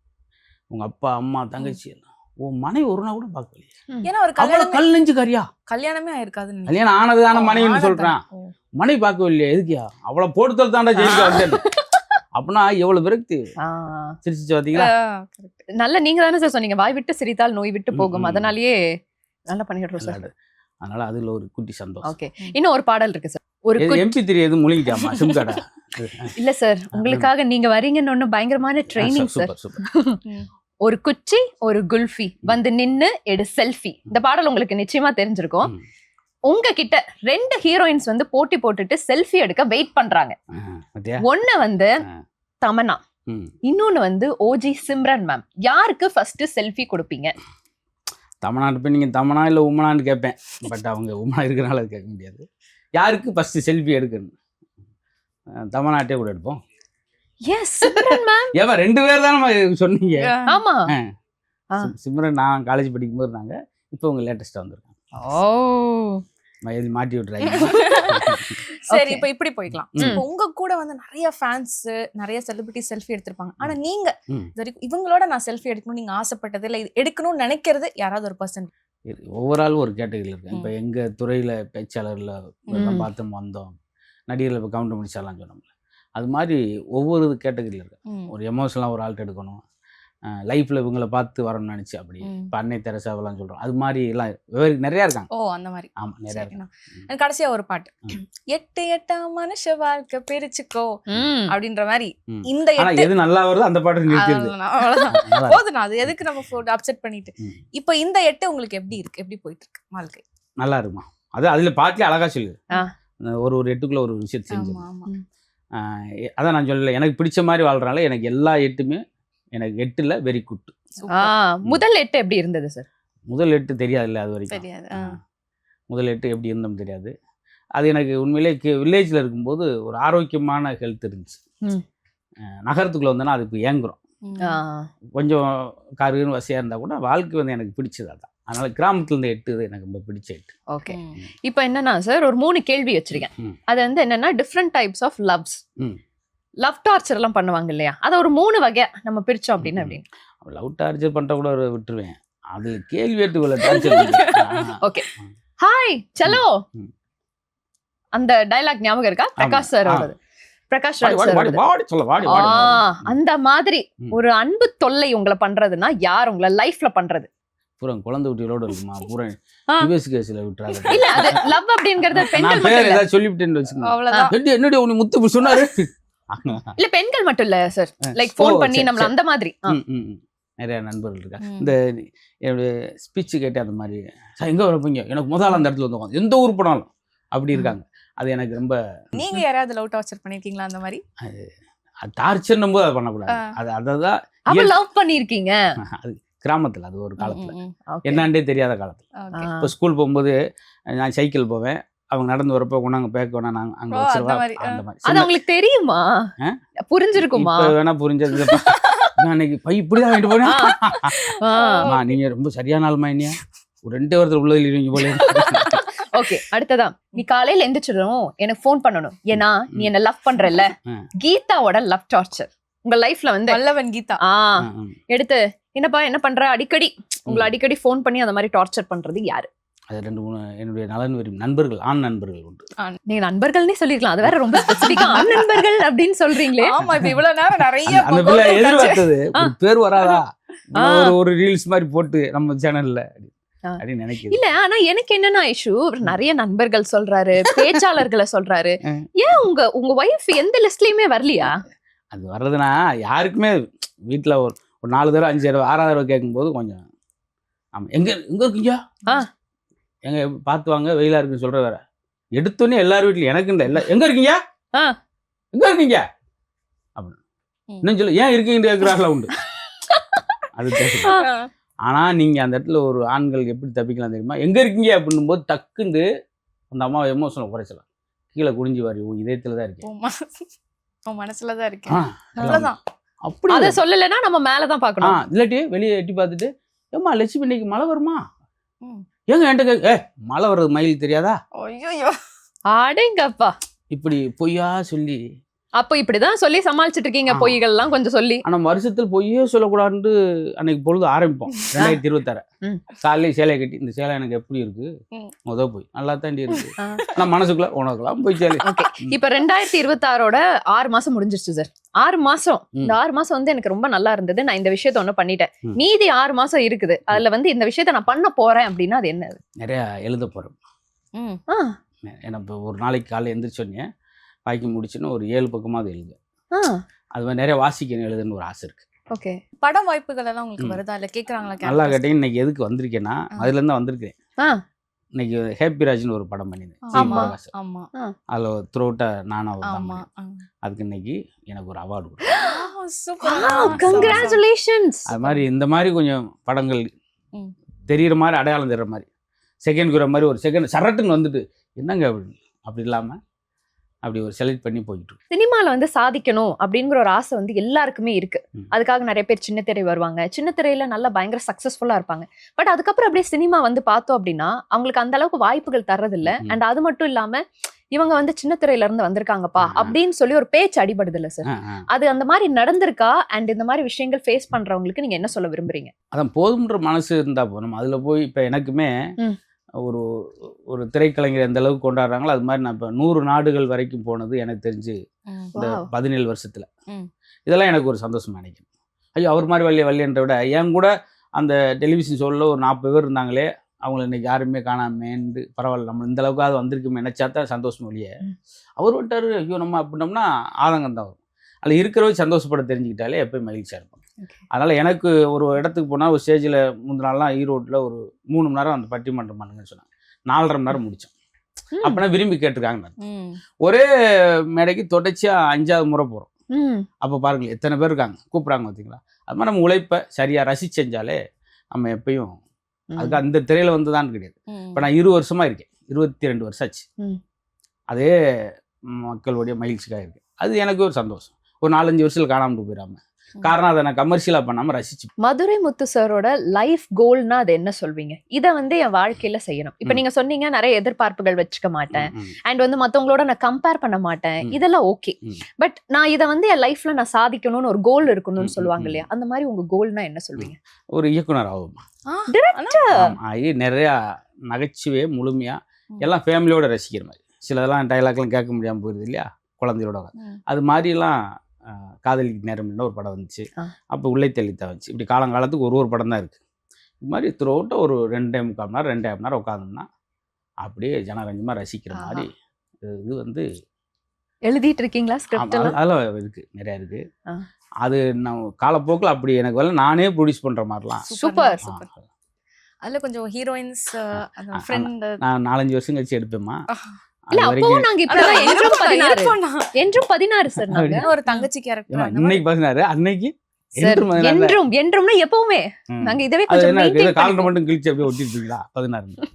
உங்க அப்பா அம்மா தங்கச்சி எல்லாம், உன் மனைவி ஒரு நாள் கூட பார்க்கலையே, ஏன்னா ஒரு அவ்வளோ கல் நெஞ்சு கறியா, கல்யாணமே ஆயிருக்காதுன்னு கல்யாணம் ஆனதுதான மனைவின்னு ஆனதுதான். சொல்றான், ஓ. மனைவி பார்க்கவே இல்லையா, எதுக்கியா அவ்வளோ போட்டுத்தல் தாண்டா ஜெயிலுக்கு வந்தேன். அப்படின்னா எவ்வளவு விரக்தி. ஆ. சிரிச்சு பார்த்தீங்களா? correct. நல்ல நீங்க தானே சார் சொன்னீங்க வாய் விட்டு சிரித்தால் நோய் விட்டு ம், போகும். ம். அதனாலயே நல்லா பண்ணிடுறோம் சார். நல்லது. அதனால அதுல ஒரு குட்டி சந்தோஷம். ஓகே, இன்னும் ஒரு பாடல் இருக்கு சார். ஒரு MP3 எதுவும் முழுங்கிட்டாமா சிம் கார்டா? இல்ல சார், உங்களுக்காக நீங்க வரீங்கன்னு ஒண்ணு பயங்கரமான ட்ரைனிங் சார். Super super. ஒரு குச்சி ஒரு குல்ஃபி வந்து நின்னு எடு செல்ஃபி. இந்த பாடல் உங்களுக்கு நிச்சயமா தெரிஞ்சிருக்கும். ம். உங்ககிட்ட 2 ஹீரோயின்ஸ் வந்து போட்டி போட்டுட்டு செல்ஃபி எடுக்க வெயிட் பண்றாங்க. பாத்தியா? ஒண்ணு வந்து தமன்னா, ம். இன்னொன்னு வந்து ஓஜி சிம்ரன் மேம். யாருக்கு ஃபர்ஸ்ட் செல்ஃபி கொடுப்பீங்க? தமிழ்நாட்டு போய் நீங்கள் தமனா இல்லை உமனான்னு கேட்பேன். பட் அவங்க உமனா இருக்கிறனால அது கேட்க முடியாது. யாருக்கு ஃபர்ஸ்ட் செல்ஃபி எடுக்கணும்? தமிழ்நாட்டே கூட எடுப்போம். Yes, Simran ma'am. ஏமா 2 பேர் தானே சொன்னீங்க. ஆமா. ஆ. சிம்ரன் நான் காலேஜ் படிக்கும்போது இருந்தாங்க. இப்போ அவங்க லேட்டஸ்ட்டாக வந்திருக்காங்க. ஓ, எழுதி மாட்டி விட்றாங்க. சரி, Okay. இப்ப இப்படி போய்க்கலாம். ம். இப்ப உங்க கூட வந்து நிறைய ஃபேன்ஸ், நிறைய செலிபிரிட்டி செல்ஃபி எடுத்திருப்பாங்க. ஆனா நீங்க ம். இது வரைக்கும் இவங்களோட நான் செல்ஃபி எடுக்கணும் நீங்க ஆசைப்பட்டது இல்ல, இது எடுக்கணும்னு நினைக்கிறது யாராவது ஒரு பர்சன்? ஒவ்வொரு ஆளும் ஒரு கேட்டகரியில் இருக்காங்க. இப்போ எங்கள் துறையில் பேச்சாளரில் ம். பார்த்து வந்தோம், நடிகரில் இப்போ கவுண்டர் முடிச்சாலாம் சொன்னோம்ல, அது மாதிரி ஒவ்வொரு கேட்டகரியில் இருக்கு. ஒரு எமோஷனலாக ஒரு ஆள்கிட்ட எடுக்கணும், லைஃப்பில் இவங்களை பார்த்து வரணும்னு நினச்சி அப்படி. இப்போ அன்னை தெரசாவெல்லாம் சொல்கிறோம், அது மாதிரி எல்லாம் நிறையா இருக்காங்க. ஓ, அந்த மாதிரி. ஆமாம், நிறையா இருக்காங்க. எனக்கு கடைசியா ஒரு பாட்டு, 8 8 மனுஷ வாழ்க்கை பிரிச்சுக்கோ ம். அப்படின்ற மாதிரி. ம். இந்த ஆனால் 8 எது நல்லா வருதோ அந்த பாட்டு நிறுத்திடுது. அவ்வளவுதான். போதும், அது எதுக்கு நம்ம அப்செட் பண்ணிட்டு. ம். இப்போ இந்த 8 உங்களுக்கு எப்படி இருக்கு, எப்படி போயிட்டு இருக்கு வாழ்க்கை? நல்லா இருக்குமா? அது அதில் பாட்டிலே அழகாக சொல்லுது. ஆ. ஒரு 8க்குள்ளே ஒரு விஷயத்தை செஞ்சு. ஆமா ஆமா. அதான் நான் சொல்லலை, எனக்கு பிடிச்ச மாதிரி வாழ்கிறனால எனக்கு எல்லா 8மே எனக்கு 8ல் வெரி குட். ஆ, முதல் 8 எப்படி இருந்தது சார்? முதல் 8 தெரியாதுல்ல அது வரைக்கும். தெரியாது. முதல் 8 எப்படி இருந்தோம் தெரியாது. அது எனக்கு உண்மையிலே வில்லேஜில் இருக்கும்போது ஒரு ஆரோக்கியமான ஹெல்த் இருந்துச்சு. ம். நகரத்துக்குள்ளே வந்தோன்னா அதுக்கு ஏங்குறோம். ஆ. கொஞ்சம் காருன்னு வசதியாக இருந்தால் கூட வாழ்க்கை வந்து எனக்கு பிடிச்சது அதான். அதனால் கிராமத்துல இருந்து 8 எனக்கு ரொம்ப பிடிச்ச 8. ஓகே, இப்போ என்னன்னா சார், ஒரு 3 கேள்வி வச்சிருக்கேன். ம். அது வந்து என்னன்னா டிஃப்ரெண்ட் டைப்ஸ் ஆஃப் லவ்ஸ். ம். லவ் டார்ச்சர் எல்லாம் பண்ணுவாங்க இல்லையா, அதை ஒரு 3 வகையா நம்ம பிரிச்சோம் அப்படின்னு. லவ் டார்ச்சர் பண்ணுற கூட விட்டுருவேன். அது கேள்வி ஏற்றுக்கொள்ள டார்ச்சர். ஓகே, ஹாய் சலோ, ம். அந்த டயலாக் ஞாபகம் இருக்கா? பிரகாஷ் சார் ஆ. பிரகாஷ் வாடி ராஜ் வாடி சார். வாடி வாடி சொல்ல வாடி ஆ, வாடி. அந்த மாதிரி ம். ஒரு அன்பு தொல்லை உங்களை பண்றதுன்னா யார் உங்களை லைஃப்ல பண்றது? பூரா குழந்தை குட்டிகளோட இருக்குமா? பூரா ஆ. யுஎஸ் கேஸில் விட்டுறாங்க. இல்ல, அது லவ் அப்படிங்கறது பெண்கள் நான் மட்டும் பேர் இல்ல. ஏதாவது சொல்லிவிட்டேன்னு வச்சுக்கோங்க. அவ்வளவுதான். என்னடி உனக்கு முத்து சொன்னாரு. இல்ல, பெண்கள் மட்டும் இல்ல சார், லைக் ஓ, ஃபோன் பண்ணி சரி, நம்மள சரி. அந்த மாதிரி. நிறைய நண்பர்கள் இருக்காங்க. ம். இந்த என்னுடைய ஸ்பீச் கேட்டு அந்த மாதிரி சார் எங்கே வரப்பீங்க, எனக்கு முதல்ல அந்த இடத்துல வந்து உட்காந்து எந்த ஊர் போனாலும் அப்படி இருக்காங்க. அது எனக்கு ரொம்ப நீங்க யாராவது லவ் டார்ச்சர் பண்ணிருக்கீங்களா அந்த மாதிரி? டார்ச்சர்னும் போது அதை பண்ணக்கூடாது. அது அதான் அப்ப லவ் பண்ணிருக்கீங்க? அது கிராமத்தில், அது ஒரு காலத்தில் Okay. என்னான்டே தெரியாத காலத்தில். ஓகே. இப்போ ஸ்கூல் போகும்போது நான் சைக்கிள் போவேன், அவங்க நடந்து வரப்போ கொண்டாங்க பேக் வேணா நாங்கள் அங்கே ஓ, வச்சிருவா அந்த மாதிரி, அந்த மாதிரி. அது உங்களுக்கு தெரியுமா? ஆ? புரிஞ்சிருக்குமா? இப்போ வேணா புரிஞ்சது. நான் இன்னைக்கு பை இப்படிதான் வாங்கிட்டு போனேன். ஆ. அம்மா நீங்க ரொம்ப சரியான ஆளுமா, என்னையா ஒரு 2 வாரத்தில் உள்ள இல்லைங்க போல. ஓகே, அடுத்ததா நீ காலையில எந்திரிச்சிடும் எனக்கு ஃபோன் பண்ணணும், ஏன்னா நீ என்ன லவ் பண்றல்ல. ம். கீதாவோட லவ் டார்ச்சர் உங்க லைஃப்ல வந்து வல்லவன் கீதா. எடுத்து என்னப்பா என்ன பண்ற, அடிக்கடி உங்களை அடிக்கடி ஃபோன் பண்ணி அந்த மாதிரி டார்ச்சர் பண்றது யாரு? அது 2 3 என்னுடைய நலன் விரும்பி நண்பர்கள், ஆண் நண்பர்கள் உண்டு. நீங்க நண்பர்கள்னே சொல்லிருக்கலாம், அது வேற ரொம்ப ஸ்பெசிபிக்கா ஆண் நண்பர்கள் அப்படின்னு சொல்றீங்களே. ஆமா, இப்ப இவ்வளவு நேரம் நிறைய அந்த பிள்ளை எதிர்பார்த்தது ஆ. ஒரு பேர் வராதா, ஆ. ஒரு ரீல்ஸ் மாதிரி போட்டு நம்ம சேனல்ல ஆ. அப்படின்னு நினைக்கிறேன். இல்ல, ஆனா எனக்கு என்னன்னா இஷ்யூ, நிறைய நண்பர்கள் சொல்றாரு, பேச்சாளர்களை சொல்றாரு, ஏன் உங்க ஒய்ஃப் எந்த லிஸ்ட்லயுமே வரலையா? அது வர்றதுன்னா யாருக்குமே வீட்டுல ஒரு 4 தடவை 5 தடவை 6வது தடவை கேட்கும்போது கொஞ்சம் ஆமா எங்க இருக்கீங்க, எங்க பார்த்து வாங்க, வெயிலா இருக்குன்னு சொல்ற வேற. எடுத்தோன்னே எல்லாரும் வீட்லயும் எனக்கு இல்லை எல்லாம் எங்க இருக்கீங்க, ஆ. எங்க இருக்கீங்க அப்படின்னு இன்னும் சொல்ல ஏன் இருக்கீங்கன்னு கேட்குறாங்களா உண்டு. அது பேச ஆனால் நீங்கள் அந்த இடத்துல ஒரு ஆண்கள் எப்படி தப்பிக்கலாம் தெரியுமா? எங்கே இருக்கீங்க அப்படின்னும் போது டக்குண்டு அந்த அம்மா எமோஷனை குறைச்சலாம். கீழே குனிஞ்சு வாரி இதயத்தில் தான் இருக்கேன், உன் மனசுலதான் இருக்கேன், அவ்வளவுதான். அப்படி அத சொல்லலைன்னா நம்ம மேலதான் பாக்கணும். இல்லாட்டி வெளியே எட்டி பார்த்துட்டு ஏம்மா லட்சுமி இன்னைக்கு மழை வருமா, ம். ஏங்க என்கிட்ட மழை வர்றது மயில் தெரியாதா, ஐயோ அடேங்கப்பா. இப்படி பொய்யா சொல்லி. அப்ப இப்படிதான் சொல்லி சமாளிச்சுட்டு இருக்கீங்க பொய்கள்லாம் கொஞ்சம் சொல்லி. ஆனால் வருஷத்தில் பொய்யே சொல்லக்கூடாதுன்னு அன்னைக்கு பொழுது ஆரம்பிப்போம். 2026 காலையில சேலையை கட்டி, இந்த சேலை எனக்கு எப்படி இருக்கு, போய் நல்லா தாண்டி இருக்கு, ஆனால் மனசுக்குள்ள உனக்குலாம் போய் சேலை. இப்ப 2026 6 மாசம் முடிஞ்சிருச்சு சார். 6 மாசம், இந்த 6 மாசம் வந்து எனக்கு ரொம்ப நல்லா இருந்தது, நான் இந்த விஷயத்த ஒண்ணு பண்ணிட்டேன், மீதி 6 மாசம் இருக்குது, அதுல வந்து இந்த விஷயத்த நான் பண்ண போறேன் அப்படின்னா அது என்ன? நிறைய எழுத போறேன். ஏன்னா இப்போ ஒரு நாளைக்கு காலையில் எந்திரிச்சோன்னே வாய்க்கு முடிச்சுன்னு ஒரு 7 பக்கமாவது எழுது. அது மாதிரி நிறைய வாசிக்கணும், எழுதுன்னு ஒரு ஆசை இருக்கு. ஓகே. படம் வாய்ப்புகள் எல்லாம் உங்களுக்கு வருதா, இல்ல கேக்குறாங்களா? நல்லா கேட்டீங்க. இன்னைக்கு எதுக்கு வந்திருக்கேன்னா அதுல இருந்து தான் வந்திருக்கேன். இன்னைக்கு ஹேப்பி ராஜ்னு ஒரு படம் பண்ணியிருந்தேன். அதுல த்ரோட்டா நானா ஒரு படம் பண்ணியிருந்தேன். அதுக்கு இன்னைக்கு எனக்கு ஒரு அவார்டு கொடுத்தாங்க. கங்க்ராச்சுலேஷன்ஸ். அது மாதிரி இந்த மாதிரி கொஞ்சம் படங்கள் தெரியுற மாதிரி, அடையாளம் தெரியுற மாதிரி, செகண்ட் குரோ மாதிரி ஒரு செகண்ட் சரட்டுன்னு வந்துட்டு என்னங்க அப்படி இல்லாமல் அப்படி ஒரு செலக்ட் பண்ணி போயிட்டு. சினிமாவில் வந்து சாதிக்கணும் அப்படிங்கிற ஒரு ஆசை வந்து எல்லாருக்குமே இருக்கு. அதுக்காக நிறைய பேர் சின்ன திரை வருவாங்க, சின்ன திரையில நல்லா பயங்கர சக்சஸ்ஃபுல்லா இருப்பாங்க. பட் அதுக்கப்புறம் அப்படியே சினிமா வந்து பார்த்தோம் அப்படின்னா அவங்களுக்கு அந்த அளவுக்கு வாய்ப்புகள் தர்றதில்ல. அண்ட் அது மட்டும் இல்லாம இவங்க வந்து சின்ன திரையில இருந்து வந்திருக்காங்கப்பா அப்படின்னு சொல்லி ஒரு பேச்சு அடிபடுது இல்ல சார்? அது அந்த மாதிரி நடந்திருக்கா? அண்ட் இந்த மாதிரி விஷயங்கள் ஃபேஸ் பண்றவங்களுக்கு நீங்க என்ன சொல்ல விரும்புறீங்க? அதான் போதும்ன்ற மனசு இருந்தா போதும். அதுல போய் இப்ப எனக்குமே ஒரு ஒரு திரைக்கலைஞர் எந்த அளவுக்கு கொண்டாடுறாங்களோ அது மாதிரி நான் இப்போ 100 நாடுகள் வரைக்கும் போனது எனக்கு தெரிஞ்சு இந்த 17 வருஷத்துல. இதெல்லாம் எனக்கு ஒரு சந்தோஷமா நினைக்கிறேன். ஐயோ அவர் மாதிரி வள்ளியன்றதை விட என் கூட அந்த டெலிவிஷன் ஷோவில் ஒரு 40 பேர் இருந்தாங்களே, அவங்கள இன்னைக்கு யாருமே காணாமேண்டு பரவாயில்ல, நம்ம இந்த அளவுக்கு அது வந்திருக்குமே நினைச்சா தான் சந்தோஷம் இல்லையே. அவர் வந்துட்டாரு ஐயோ நம்ம அப்படின்னோம்னா ஆதங்கம் தான் வரும். அதில் இருக்கிறவங்க சந்தோஷப்பட தெரிஞ்சுக்கிட்டாலே எப்போயும் மகிழ்ச்சியாக இருப்பாங்க. அதனால் எனக்கு ஒரு இடத்துக்கு போனால் ஒரு ஸ்டேஜில் முந்தின நாள்லாம் ஈரோட்டில் ஒரு 3 மணி நேரம் அந்த பட்டிமன்றம் பண்ணுங்கன்னு சொன்னாங்க. 4.5 மணி நேரம் முடித்தோம். அப்படின்னா விரும்பி கேட்டிருக்காங்க. ஒரே மேடைக்கு தொடர்ச்சியாக 5ஆவது முறை போகிறோம். அப்போ பாருங்களேன் எத்தனை பேர் இருக்காங்க, கூப்பிட்றாங்க பார்த்தீங்களா. அது மாதிரி நம்ம உழைப்பை சரியாக ரசிச்சு செஞ்சாலே நம்ம எப்பயும் அதுக்கு அந்த திரையில் வந்து தான் கிடையாது. இப்போ நான் 20 வருஷமாக இருக்கேன், 22 வருஷம் ஆச்சு. அதே மக்களுடைய மகிழ்ச்சிக்காக இருக்குது. அது எனக்கு ஒரு சந்தோஷம். ஒரு 4-5 வருஷத்தில் காணாமல் போயிடாமல். காரணம் அதை நான் கமர்ஷியலா பண்ணாம ரசிச்சு. மதுரை முத்து சாரோட லைஃப் கோல்னா அது என்ன சொல்வீங்க? இதை வந்து என் வாழ்க்கையில செய்யணும். இப்ப நீங்க சொன்னீங்க நிறைய எதிர்பார்ப்புகள் வச்சுக்க மாட்டேன், அண்ட் வந்து மத்தவங்களோட நான் கம்பேர் பண்ண மாட்டேன், இதெல்லாம் ஓகே. பட் நான் இதை வந்து என் லைஃப்ல நான் சாதிக்கணும்னு ஒரு கோல் இருக்கணும்னு சொல்லுவாங்க இல்லையா, அந்த மாதிரி உங்க கோல்னா என்ன சொல்வீங்க? ஒரு இயக்குனர் ஆகும். நிறைய நகைச்சுவை முழுமையா எல்லாம் ஃபேமிலியோட ரசிக்கிற மாதிரி. சிலதெல்லாம் டைலாக்லாம் கேட்க முடியாம போயிருது இல்லையா குழந்தையோட. அது மாதிரிலாம் காதலிக்கு நேரம் ஒரு படம் வந்துச்சு. அப்போ உள்ளே தெளித்தா வந்துச்சு. இப்படி காலங்காலத்துக்கு ஒரு படம் தான் இருக்குது. இது மாதிரி த்ரோட்ட ஒரு 2.25 மணி நேரம் 2.5 மணி நேரம் உட்காந்தோம்னா அப்படியே ஜனரஞ்சமாக ரசிக்கிற மாதிரி. இது வந்து எழுதிட்டு இருக்கீங்களா ஸ்கிரிப்ட்? அதெல்லாம் இருக்குது, நிறையா இருக்குது. அது நான் காலப்போக்கில் அப்படி எனக்கு வரல, நானே ப்ரொடியூஸ் பண்ணுற மாதிரிலாம். சூப்பர். அதில் கொஞ்சம் ஹீரோயின்ஸ் நான் 4-5 வருஷம் கழிச்சு எடுப்பேம்மா. இல்ல அப்போ நாங்க இப்பதான் என்றும் 16 சார். நாங்க ஒரு தங்கச்சி கேரக்டர் இன்னைக்கு 16, அன்னைக்கு என்றும்னா எப்பவுமே நாங்க இதவே கொஞ்சம் காலண்டர் மட்டும் கிழிச்சு அப்படியே ஒட்டிருப்பீங்களா 16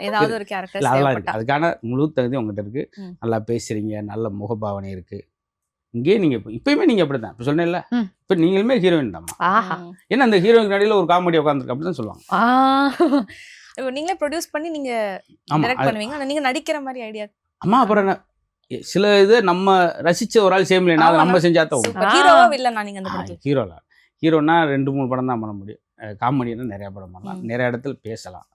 ஏதாவது ஒரு கேரக்டர். அதெல்லாம் இருக்கு, அதுக்கான முழு தகுதி உங்ககிட்ட இருக்கு. நல்லா பேசுறீங்க, நல்ல முகபாவனை இருக்கு. இங்கே நீங்க இப்பயுமே நீங்க அப்படிதான் இப்ப சொன்னேன்ல, இப்ப நீங்களுமே ஹீரோயின் தான். ஏன்னா அந்த ஹீரோயின் நடியில ஒரு காமெடி உட்காந்துருக்கு அப்படிதான் சொல்லுவாங்க. நீங்களே ப்ரொடியூஸ் பண்ணி நீங்க டைரக்ட் பண்ணுவீங்க, ஆனா நீங்க நடிக்கிற மாதிரி ஐடியா. அம்மா அப்புறம் சில இது நம்ம ரசிச்ச ஒரு ஆள் சேம்ல நம்ம செஞ்சாதான் ஹீரோவா வில்லனா நீங்க அந்த படத்துல? ஹீரோனா 2-3 படம் தான் பண்ண முடியும். காமெடினா நிறைய படம் பண்ணலாம், நிறைய இடத்துல பேசலாம்.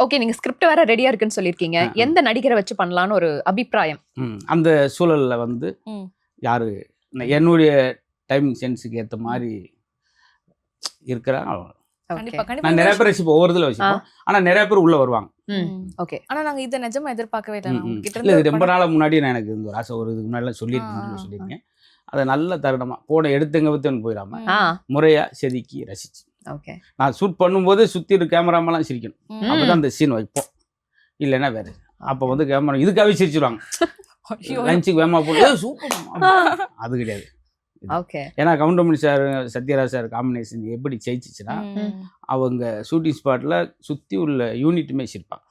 ஓகே, நீங்க ஸ்கிரிப்ட் வேற ரெடியா இருக்குன்னு சொல்லிருக்கீங்க. எந்த நடிகரை வச்சு பண்ணலாம்னு ஒரு அபிப்பிராயம்? அந்த சூழல்ல வந்து யாரு என்னுடைய டைமிங் சென்ஸுக்கு ஏற்ற மாதிரி இருக்கிறாங்க. நான் நிறைய பேர் வச்சுப்போம், ஒவ்வொரு இதில் வச்சுப்போம். ஆனா நிறைய பேர் உள்ள வருவாங்க. ஓகே. ஆனா நாங்க இதை நிஜமா எதிர்பார்க்கவே இல்லை. இல்லை, இது ரொம்ப நாள் முன்னாடி நான் எனக்கு இந்த ஒரு ஆசை, ஒரு இதுக்கு முன்னாடி சொல்லியிருக்கேன். அதை நல்ல தருணமா போன எடுத்துங்க பத்து போயிடாம முறையா செதுக்கி ரசிச்சு. நான் ஷூட் பண்ணும்போது சுத்தி இருக்க கேமராமெல்லாம் சிரிக்கணும், அப்பதான் அந்த சீன் வைப்போம். இல்லைன்னா வேற அப்ப வந்து கேமரா இதுக்காகவே சிரிச்சிருவாங்க. லஞ்சுக்கு வேமா போட்டு சூப்பர் அது கிடையாது. ஓகே. ஏன்னா Goundamani sir Sathyaraj sir combination எப்படி ஜெயிச்சிச்சுன்னா அவங்க ஷூட்டிங் ஸ்பாட்டில் சுற்றி உள்ள யூனிட்டுமே வச்சிருப்பாங்க.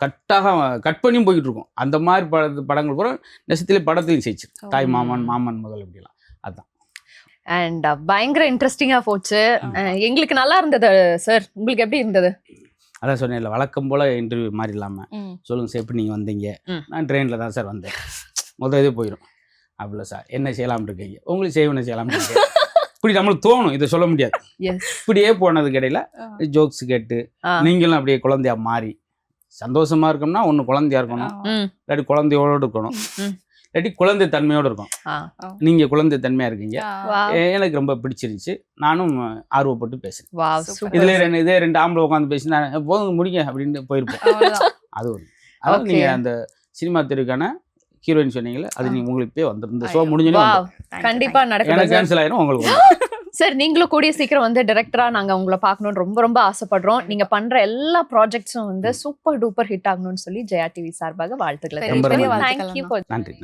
கட்டாக கட் பண்ணியும் போய்கிட்டு இருக்கும். அந்த மாதிரி படங்கள் கூட நெசத்திலே படத்துலையும் ஜெயிச்சிருக்கு. தாய் மாமன், மாமன் மகள் அப்படிலாம். அதுதான். அண்ட் பயங்கர இன்ட்ரெஸ்டிங்கா போச்சு. எங்களுக்கு நல்லா இருந்தது சார். உங்களுக்கு எப்படி இருந்தது? அதான் சொன்னேன்ல, வழக்கம் போல் இன்டர்வியூ மாதிரி இல்லாமல் சொல்லுங்கள் சார் எப்படி நீங்கள் வந்தீங்க. நான் ட்ரெயினில் தான் சார் வந்தேன். இது போயிடும். அப்படில சார் என்ன செய்யலாம்னு இருக்கீங்க, உங்களுக்கு செய்வன செய்யலாம்னு இருக்கீங்க. இப்படி நம்மளுக்கு தோணும், இதை சொல்ல முடியாது. இப்படியே போனதுக்கு இடையில ஜோக்ஸ் கேட்டு நீங்களும் அப்படியே குழந்தையா மாறி சந்தோஷமா இருக்கணும்னா ஒன்று குழந்தையா இருக்கணும், இல்லாட்டி குழந்தையோடு இருக்கணும், இல்லாட்டி குழந்தை தன்மையோடு இருக்கும். நீங்கள் குழந்தை தன்மையாக இருக்கீங்க, எனக்கு ரொம்ப பிடிச்சிருந்துச்சு. நானும் ஆர்வப்பட்டு பேசுகிறேன். இதே ரெண்டு ஆம்பளை உட்காந்து பேசி நான் போதும் முடிங்க அப்படின்னு போயிருப்போம். அது ஒரு அதாவது நீங்கள் அந்த சினிமா துறைக்கான ஹீரோயின் சொன்னீங்களே, அது நீங்க உங்களுக்கு போய் வந்துடும். இந்த ஷோ முடிஞ்சோடனே கண்டிப்பா நடக்கும். கேன்சல் ஆயிரும் உங்களுக்கு. சார் நீங்களும் கூடிய சீக்கிரம் வந்து டைரக்டரா நாங்க உங்களை பார்க்கணும்னு ரொம்ப ரொம்ப ஆசைப்படுறோம். நீங்க பண்ற எல்லா ப்ராஜெக்ட்ஸும் வந்து சூப்பர் டூப்பர் ஹிட் ஆகணும்னு சொல்லி ஜெயா டிவி சார்பாக வாழ்த்துக்களை. நன்றி.